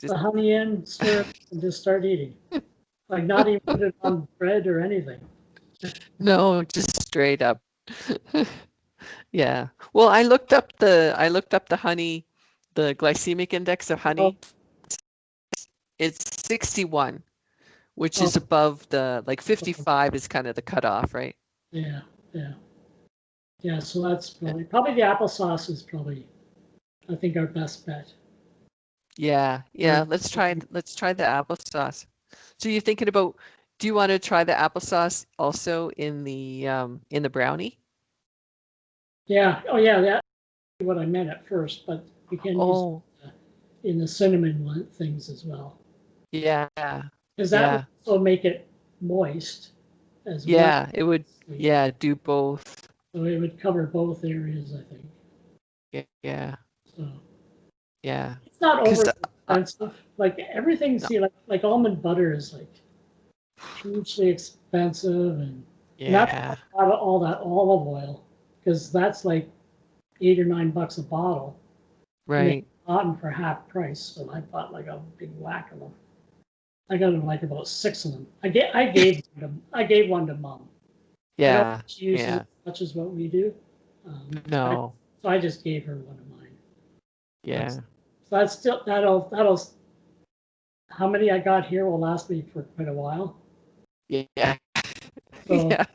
B: the honey in, stir it, and just start eating. Like not even put it on bread or anything.
A: no, just straight up. Yeah. Well, I looked up the honey, the glycemic index of
B: Oh,
A: honey. It's 61, which
B: oh,
A: is above the like 55 is kind of the cutoff, right?
B: yeah, yeah. Yeah, so that's probably the applesauce is probably, I think, our best bet.
A: Yeah, yeah. Let's try the applesauce. So you're thinking about, do you want to try the applesauce also in the brownie?
B: Yeah. Oh, yeah. That's what I meant at first, but we can use
A: Oh,
B: in the cinnamon things as well,
A: yeah,
B: because that would
A: yeah,
B: also make it moist as well.
A: yeah. It would,
B: Sweet.
A: yeah, do both.
B: So it would cover both areas, I think.
A: Yeah,
B: So
A: yeah.
B: it's not
A: Because
B: overly expensive. Like everything,
A: no,
B: see, like almond butter is like hugely expensive, and that's
A: yeah,
B: not all that olive oil, because that's like $8 or $9 a bottle, and they
A: right.
B: bought them for half price. So I bought like a big whack of them. I got them like about 6 of them. I gave one to mom. I don't
A: Yeah,
B: think she uses it
A: yeah.
B: as much as what we do.
A: No,
B: So I just gave her one of mine. That's,
A: yeah,
B: so that's still that'll how many I got here will last me for quite a while.
A: yeah,
B: So
A: yeah.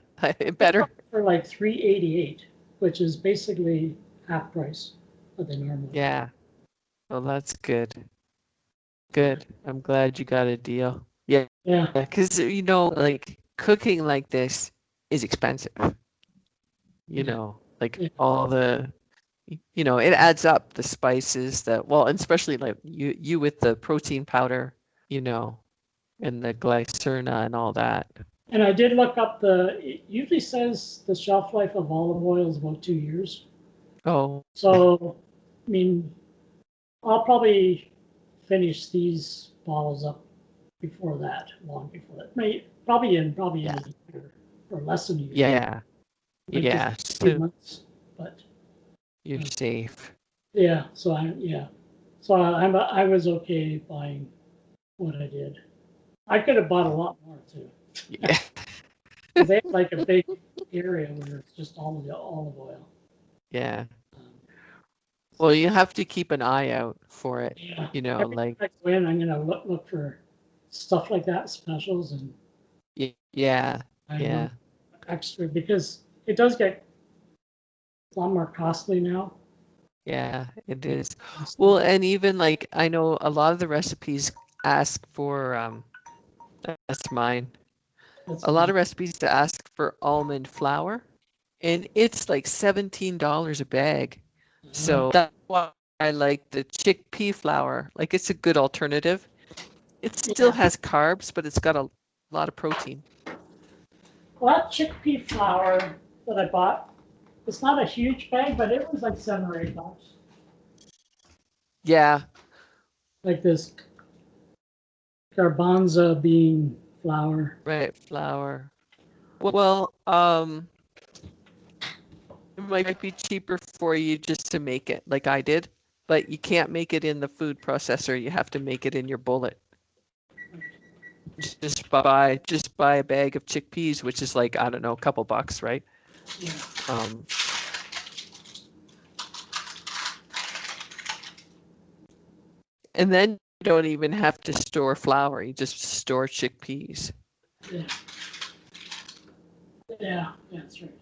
A: Better.
B: for like 388, which is basically half price what they normally.
A: Yeah. Well, that's good. Good. I'm glad you got a deal. Yeah,
B: Yeah,
A: because like cooking like this is expensive.
B: yeah,
A: Like
B: yeah.
A: all it adds up, the spices, well, and especially like you with the protein powder, you know, and the glycerina and all that.
B: And I did look up it usually says the shelf life of olive oil is about 2 years.
A: Oh,
B: So, I mean, I'll probably finish these bottles up before that, long before that. Probably in
A: yeah,
B: a year or less than a year,
A: yeah,
B: like just
A: yeah.
B: a few
A: So
B: months. But
A: you're
B: uh,
A: safe.
B: yeah, so I was okay buying what I did. I could have bought a lot more too,
A: Yeah.
B: because they have like a big area where it's just all of the olive oil.
A: Yeah.
B: Um,
A: Well, you have to keep an eye out for it,
B: yeah, every
A: like,
B: time I go in, I'm gonna look for stuff like that, specials, and
A: yeah,
B: I want
A: yeah,
B: extra because it does get a lot more costly now.
A: yeah, it is. Well, and even like I know a lot of the recipes ask for that's mine.
B: That's
A: A lot
B: fine.
A: of recipes to ask for almond flour, and it's like $17 a bag.
B: Uh,
A: So that's why I like the chickpea flour. Like it's a good alternative. It still
B: yeah,
A: has carbs, but it's got a lot of protein.
B: well, that chickpea flour that I bought, it's not a huge bag, but it was like $7 or $8.
A: Yeah,
B: Like this garbanzo bean flour.
A: right, flour. Well, it might be cheaper for you just to make it like I did, but you can't make it in the food processor. You have to make it in your bullet. Just buy a bag of chickpeas, which is like, I don't know, a couple bucks, right?
B: Yeah.
A: Um, and then you don't even have to store flour. You just store chickpeas.
B: Yeah, yeah, that's right.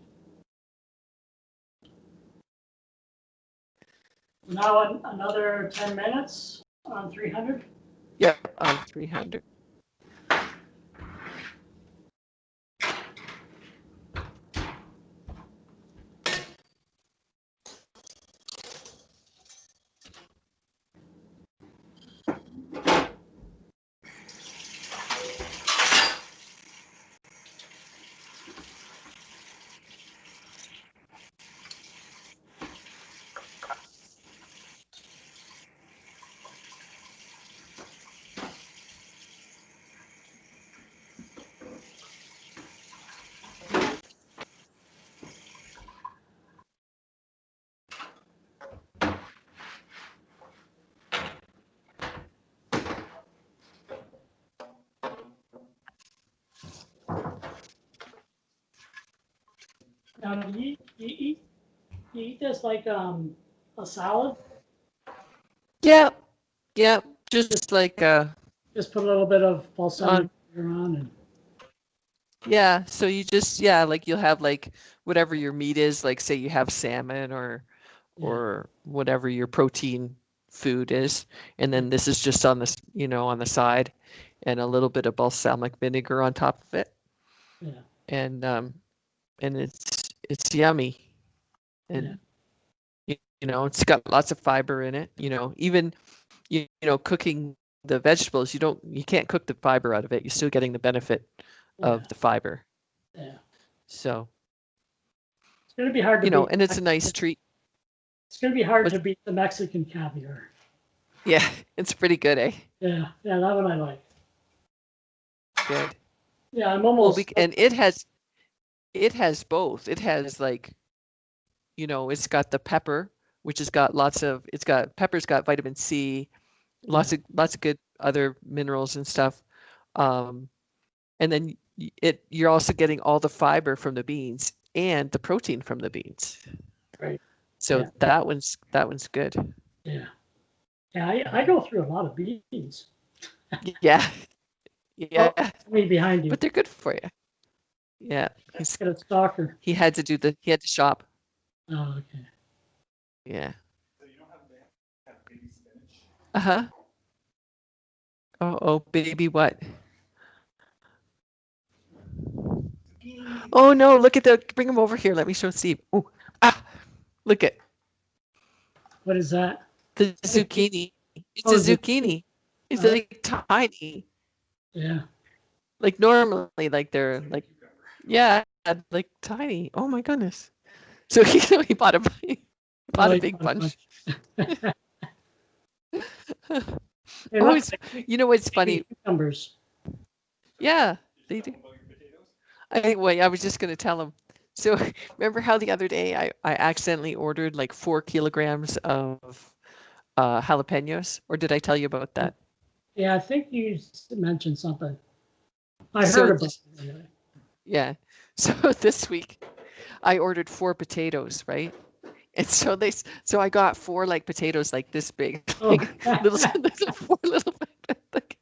B: Now another 10 minutes on 300.
A: Yep, on 300.
B: Now, you eat this like a salad?
A: Yep, yep.
B: Just
A: Just like
B: just put a little bit of balsamic
A: on
B: vinegar on and
A: Yeah, so you just like you'll have like whatever your meat is, like say you have salmon or whatever your protein food is, and then this is just on this, on the side, and a little bit of balsamic vinegar on top of it,
B: Yeah.
A: and it's yummy,
B: Yeah.
A: and it's got lots of fiber in it. Even cooking the vegetables, you can't cook the fiber out of it. You're still getting the benefit
B: Yeah.
A: of the fiber.
B: Yeah.
A: So,
B: It's going to be hard to beat.
A: and it's a nice treat.
B: It's going to be hard
A: But
B: to beat the Mexican caviar.
A: yeah, it's pretty good, eh?
B: Yeah. Yeah. That one I like.
A: Good.
B: Yeah. I'm
A: Well,
B: almost.
A: and it has both. It has like, it's got the pepper, which has got pepper's got vitamin C, lots of good other minerals and stuff. And then you're also getting all the fiber from the beans and the protein from the beans.
B: Right.
A: So
B: Yeah.
A: that one's good.
B: Yeah. Yeah. I go through a lot of beans.
A: Yeah. Yeah.
B: Oh, me behind you.
A: But they're good for you. Yeah.
B: Let's get a stalker.
A: He had to shop.
B: Oh, okay.
A: Yeah.
C: So you don't have baby spinach?
A: Uh-huh. Oh, baby what? Oh no, look at bring him over here. Let me show Steve. Oh, look at
B: What is that?
A: the zucchini. It's
B: Oh,
A: a zucchini. It's like tiny.
B: Yeah.
A: Like normally, like they're like, yeah, like tiny. Oh my goodness. So he bought a big bunch. Oh, it's funny.
B: Cucumbers.
A: Yeah, they do. I was just going to tell him. So remember how the other day I accidentally ordered like 4 kilograms of jalapenos, or did I tell you about that?
B: Yeah, I think you mentioned something. I heard about it.
A: Yeah. So this week I ordered 4 potatoes, right? And so I got 4 like potatoes like this big, like little 4 little like,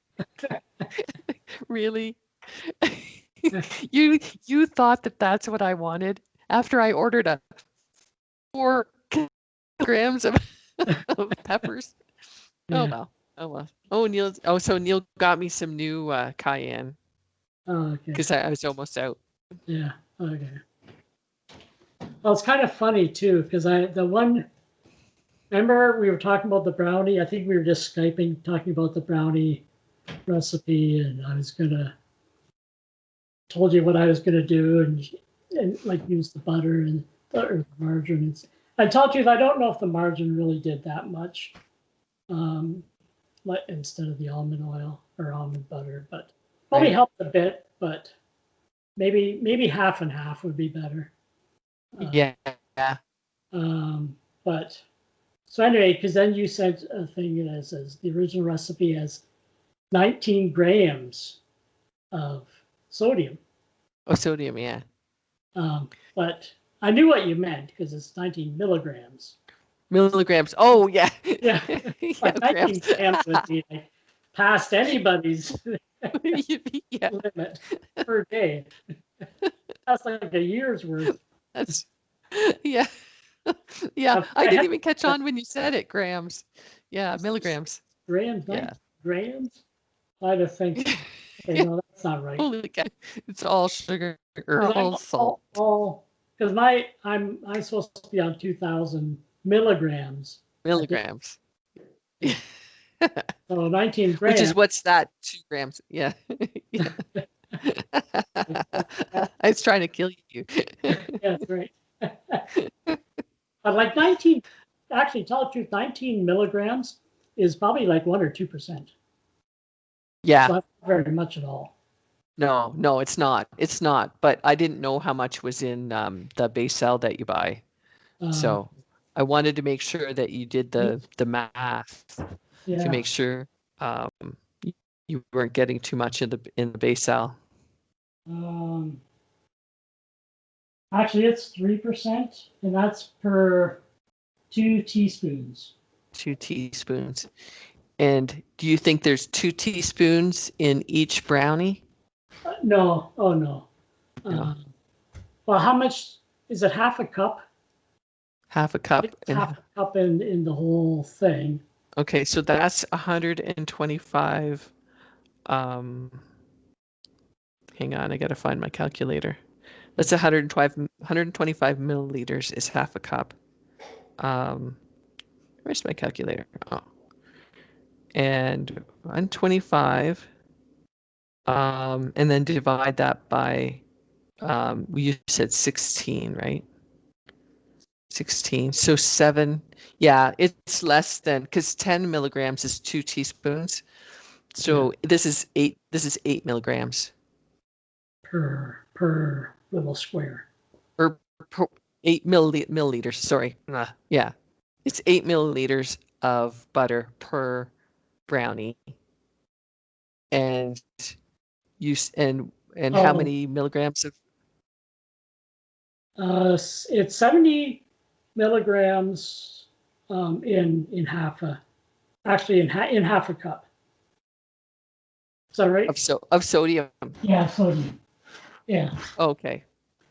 A: really? You thought that's what I wanted after I ordered 4 kilograms of peppers?
B: Yeah.
A: Oh well. So Neil got me some new cayenne.
B: Oh, okay.
A: Because I was almost out.
B: Yeah. Okay. Well, it's kind of funny too, because remember we were talking about the brownie. I think we were just Skyping talking about the brownie recipe, and I was told you what I was gonna do, and like use the butter and the margarine. I told you I don't know if the margarine really did that much, like instead of the almond oil or almond butter, but probably helped a bit. But maybe half and half would be better.
A: Yeah.
B: But so anyway, because then you said a thing that says the original recipe has 19 grams of sodium.
A: Oh, sodium, yeah.
B: But I knew what you meant because it's 19 milligrams.
A: Milligrams. Oh, yeah.
B: Yeah. Like 19 grams would be like past anybody's limit per day. That's like a year's worth.
A: That's yeah. Yeah. I didn't even catch on when you said it. Grams. Yeah, milligrams.
B: Grams,
A: yeah.
B: Grams? I just think, okay, no, that's not right.
A: Holy cow. It's all sugar or all salt.
B: Because I'm supposed to be on 2,000 milligrams.
A: Milligrams.
B: So 19 grams.
A: Which is what's that? 2 grams. Yeah. Yeah. I was trying to kill you.
B: Yeah, that's right. But like 19, actually, tell the truth, 19 milligrams is probably like 1 or 2%.
A: Yeah.
B: So not very much at all.
A: No, it's not. It's not. But I didn't know how much was in the base cell that you buy. So I wanted to make sure that you did the math to make sure you weren't getting too much in the base cell.
B: Actually, it's 3%, and that's per 2 teaspoons.
A: 2 teaspoons. And do you think there's 2 teaspoons in each brownie?
B: No. Oh, no.
A: No.
B: Well, how much is it? Half a cup?
A: Half a cup.
B: Half a cup in the whole thing.
A: Okay, so that's 125. Hang on, I gotta find my calculator. That's 125 milliliters is half a cup. Where's my calculator? Oh, and 125. And then divide that by, you said 16, right? 16. So 7. Yeah, it's less than, because 10 milligrams is 2 teaspoons. So this is 8 milligrams.
B: Per little square.
A: Or per 8 milliliters, sorry. Yeah. It's 8 milliliters of butter per brownie. And and how many milligrams of
B: it's 70 milligrams in half a, actually in half a cup. Is that right?
A: of sodium?
B: Yeah, sodium. Yeah.
A: Okay.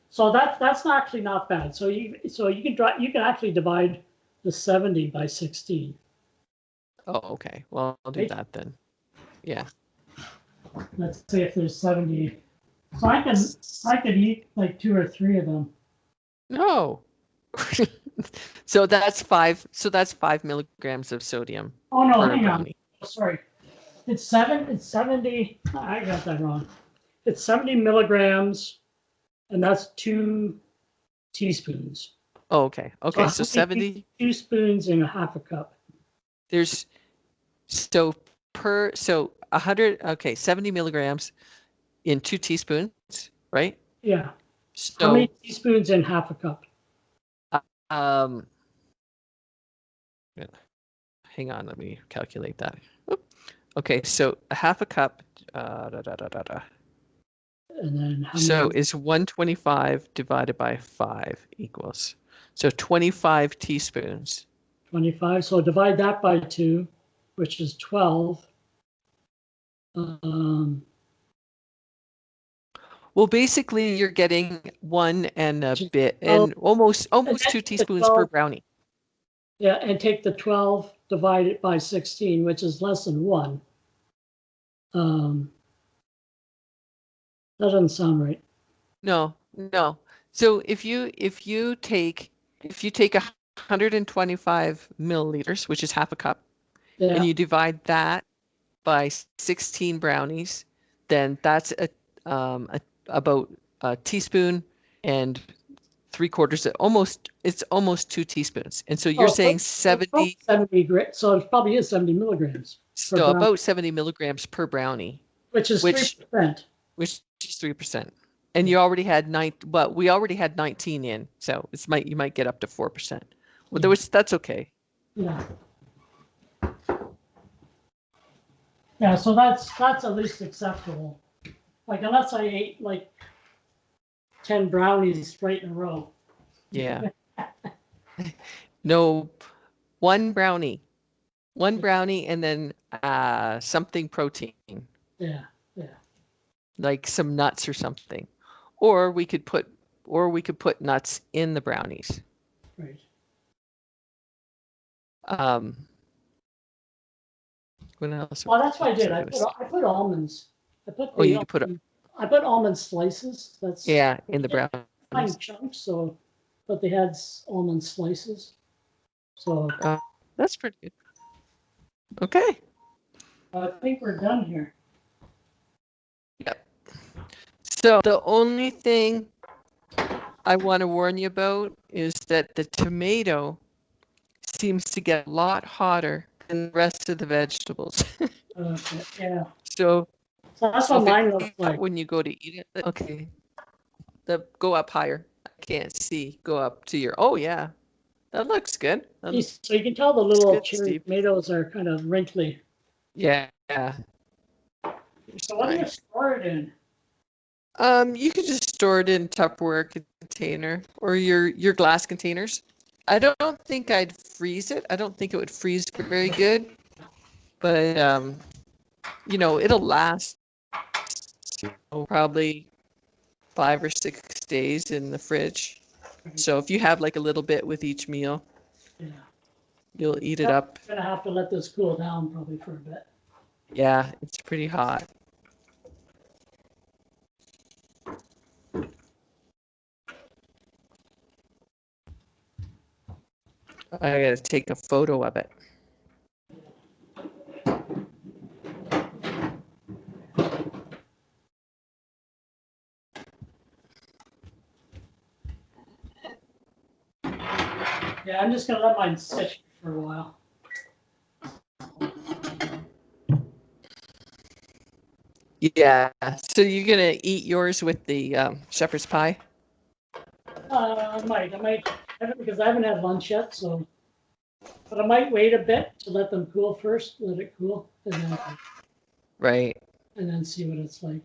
B: So that's actually not bad. So you can actually divide the 70 by 16.
A: Oh, okay. Well, I'll do that then. Yeah.
B: Let's say if there's 70. So I could eat like 2 or 3 of them.
A: No. So that's 5 milligrams of sodium.
B: Oh no, hang on. Sorry. It's 70. I got that wrong. It's 70 milligrams, and that's 2 teaspoons.
A: Oh, okay. Okay, so 70
B: teaspoons in a half a cup.
A: There's so 100, okay, 70 milligrams in 2 teaspoons, right?
B: Yeah.
A: So
B: how many teaspoons in half a cup?
A: Hang on, let me calculate that. Okay, so a half a cup.
B: And then how
A: So
B: many?
A: is 125 divided by 5 equals. So 25 teaspoons.
B: 25. So divide that by 2, which is 12.
A: Well, basically, you're getting 1 and a bit, and almost 2 teaspoons per brownie.
B: Yeah, and take the 12 divided by 16, which is less than 1. That doesn't sound right.
A: No. So if you take 125 milliliters, which is half a cup, and you divide that by 16 brownies, then that's about a teaspoon and 3/4. It's almost 2 teaspoons. And so you're saying 70.
B: 70 so it probably is 70 milligrams.
A: So about 70 milligrams per brownie,
B: which is 3%.
A: Which is 3%. And you already had we already had 19 in, so you might get up to 4%. Well, that's okay.
B: Yeah. Yeah, so that's at least acceptable. Like unless I ate like 10 brownies right in a row.
A: Yeah. No, one brownie, and then something protein.
B: Yeah.
A: Like some nuts or something, or we could put nuts in the brownies.
B: Right.
A: What else?
B: Well, that's what I did. I put almonds. I put almond slices. That's
A: in the brownies.
B: Fine chunks. But they had almond slices. So
A: that's pretty good. Okay.
B: I think we're done here.
A: Yep. So the only thing I want to warn you about is that the tomato seems to get a lot hotter than the rest of the vegetables.
B: Okay, yeah.
A: So
B: that's what mine looks like.
A: When you go to eat it, okay. Go up higher. I can't see. Go up to your. Oh yeah, that looks good.
B: So you can tell the little cherry tomatoes are kind of wrinkly.
A: Yeah.
B: So what do you store it in?
A: You could just store it in a Tupperware container or your glass containers. I don't think I'd freeze it. I don't think it would freeze very good, but it'll last probably 5 or 6 days in the fridge. So if you have like a little bit with each meal,
B: Yeah.
A: you'll eat it up.
B: I'm gonna have to let this cool down probably for a bit.
A: Yeah, it's pretty hot. I gotta take a photo of it.
B: Yeah, I'm just gonna let mine sit for a while.
A: Yeah. So you're gonna eat yours with the shepherd's pie?
B: I might, because I haven't had lunch yet, so. But I might wait a bit to let them cool first, let it cool,
A: Right.
B: and then see what it's like.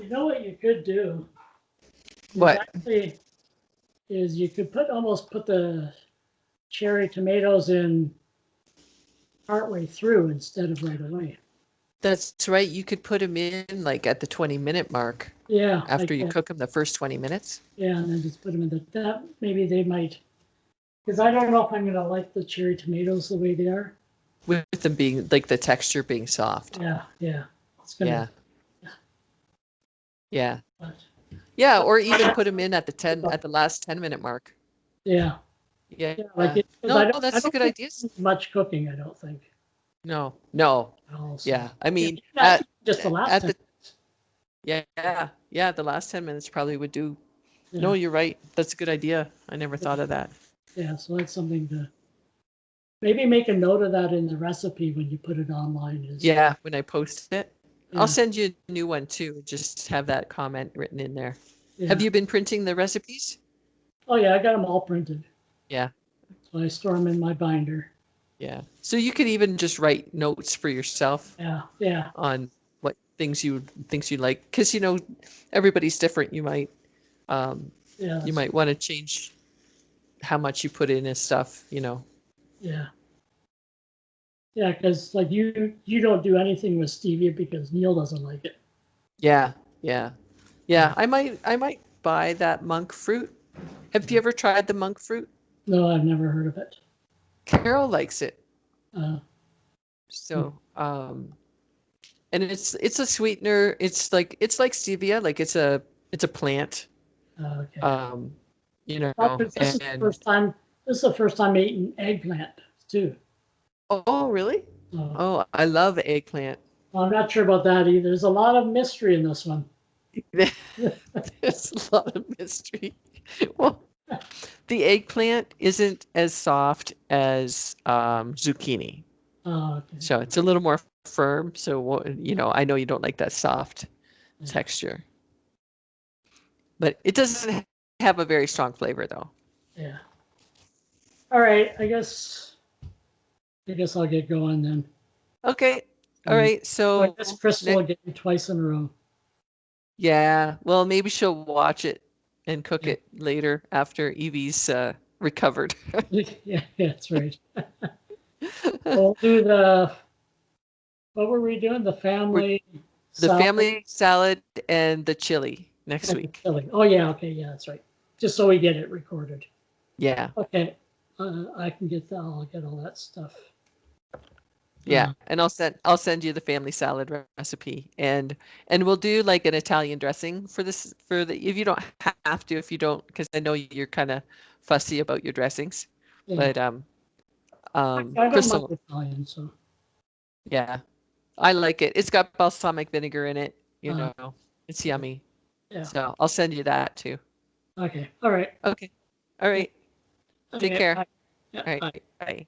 B: You know what you could do is
A: What?
B: actually is you could almost put the cherry tomatoes in partway through instead of right away.
A: That's right. You could put them in like at the 20-minute mark
B: Yeah,
A: after
B: like
A: you
B: that.
A: cook them the first 20 minutes
B: Yeah, and then just put them in that. Maybe they might, because I don't know if I'm gonna like the cherry tomatoes the way they are.
A: with them being like the texture being soft.
B: Yeah, yeah, it's
A: Yeah.
B: gonna.
A: Yeah.
B: But,
A: Yeah. Or even put them in at the last 10-minute mark.
B: yeah,
A: Yeah.
B: yeah, like it because
A: No,
B: I
A: that's a
B: don't
A: good
B: think
A: idea.
B: it's much cooking. I don't think.
A: No, no.
B: Also,
A: Yeah. I
B: yeah,
A: mean,
B: that's just the last
A: at
B: time.
A: the, yeah, the last 10 minutes probably would do. No,
B: Yeah,
A: you're right. That's a good idea. I never
B: yeah,
A: thought of that.
B: yeah. So that's something to maybe make a note of that in the recipe when you put it online. Is
A: Yeah. When I post it, I'll
B: yeah,
A: send you a new one too. Just have that comment written in there. Have
B: yeah.
A: you been printing the recipes?
B: Oh yeah, I got them all printed,
A: Yeah.
B: so I store them in my binder.
A: Yeah. So you could even just write notes for yourself
B: Yeah, yeah,
A: on what things you like, because everybody's different. Um,
B: yeah.
A: you
B: That's
A: might want to change how much you put in as stuff.
B: yeah, yeah. Because like you don't do anything with stevia because Neil doesn't like it.
A: Yeah, yeah, yeah. I might buy that monk fruit. Have you ever tried the monk fruit?
B: No, I've never heard of it.
A: Carol likes it.
B: Uh,
A: So, and it's a sweetener. It's like stevia, like it's a plant.
B: okay.
A: Um,
B: Well, 'cause this is the
A: and
B: first time. This is the first time eating eggplant too.
A: Oh, really?
B: So,
A: Oh, I love eggplant.
B: I'm not sure about that either. There's a lot of mystery in this one.
A: There's a lot of mystery. Well, the eggplant isn't as soft as zucchini,
B: Okay.
A: so it's a little more firm. So, I know you don't like that soft
B: Yeah.
A: texture, but it doesn't have a very strong flavor, though.
B: Yeah. All right. I guess I'll get going then.
A: Okay. All
B: Um,
A: right.
B: so I
A: So,
B: guess Crystal will get me twice in a row.
A: yeah. Well, maybe she'll watch it and cook
B: Yeah.
A: it later after Evie's recovered.
B: Yeah, that's right. We'll do what were we doing? The
A: We're
B: family
A: the
B: salad
A: family salad and the chili next
B: and the
A: week.
B: chili. Oh yeah, okay, yeah, that's right. Just so we get it recorded.
A: Yeah.
B: Okay, I can get that. I'll get all that stuff.
A: Yeah, and I'll send you the family salad recipe, and we'll do like an Italian dressing for this for the if you don't have to, if you don't, because I know you're kind of fussy about your dressings,
B: Yeah,
A: but
B: I don't mind
A: Crystal,
B: Italian, so
A: yeah, I like it. It's got balsamic vinegar in it,
B: uh,
A: it's yummy.
B: yeah.
A: So I'll send you that too.
B: Okay, all right.
A: Okay, all right, take
B: Okay,
A: care.
B: bye. Yeah,
A: All
B: bye.
A: right, bye.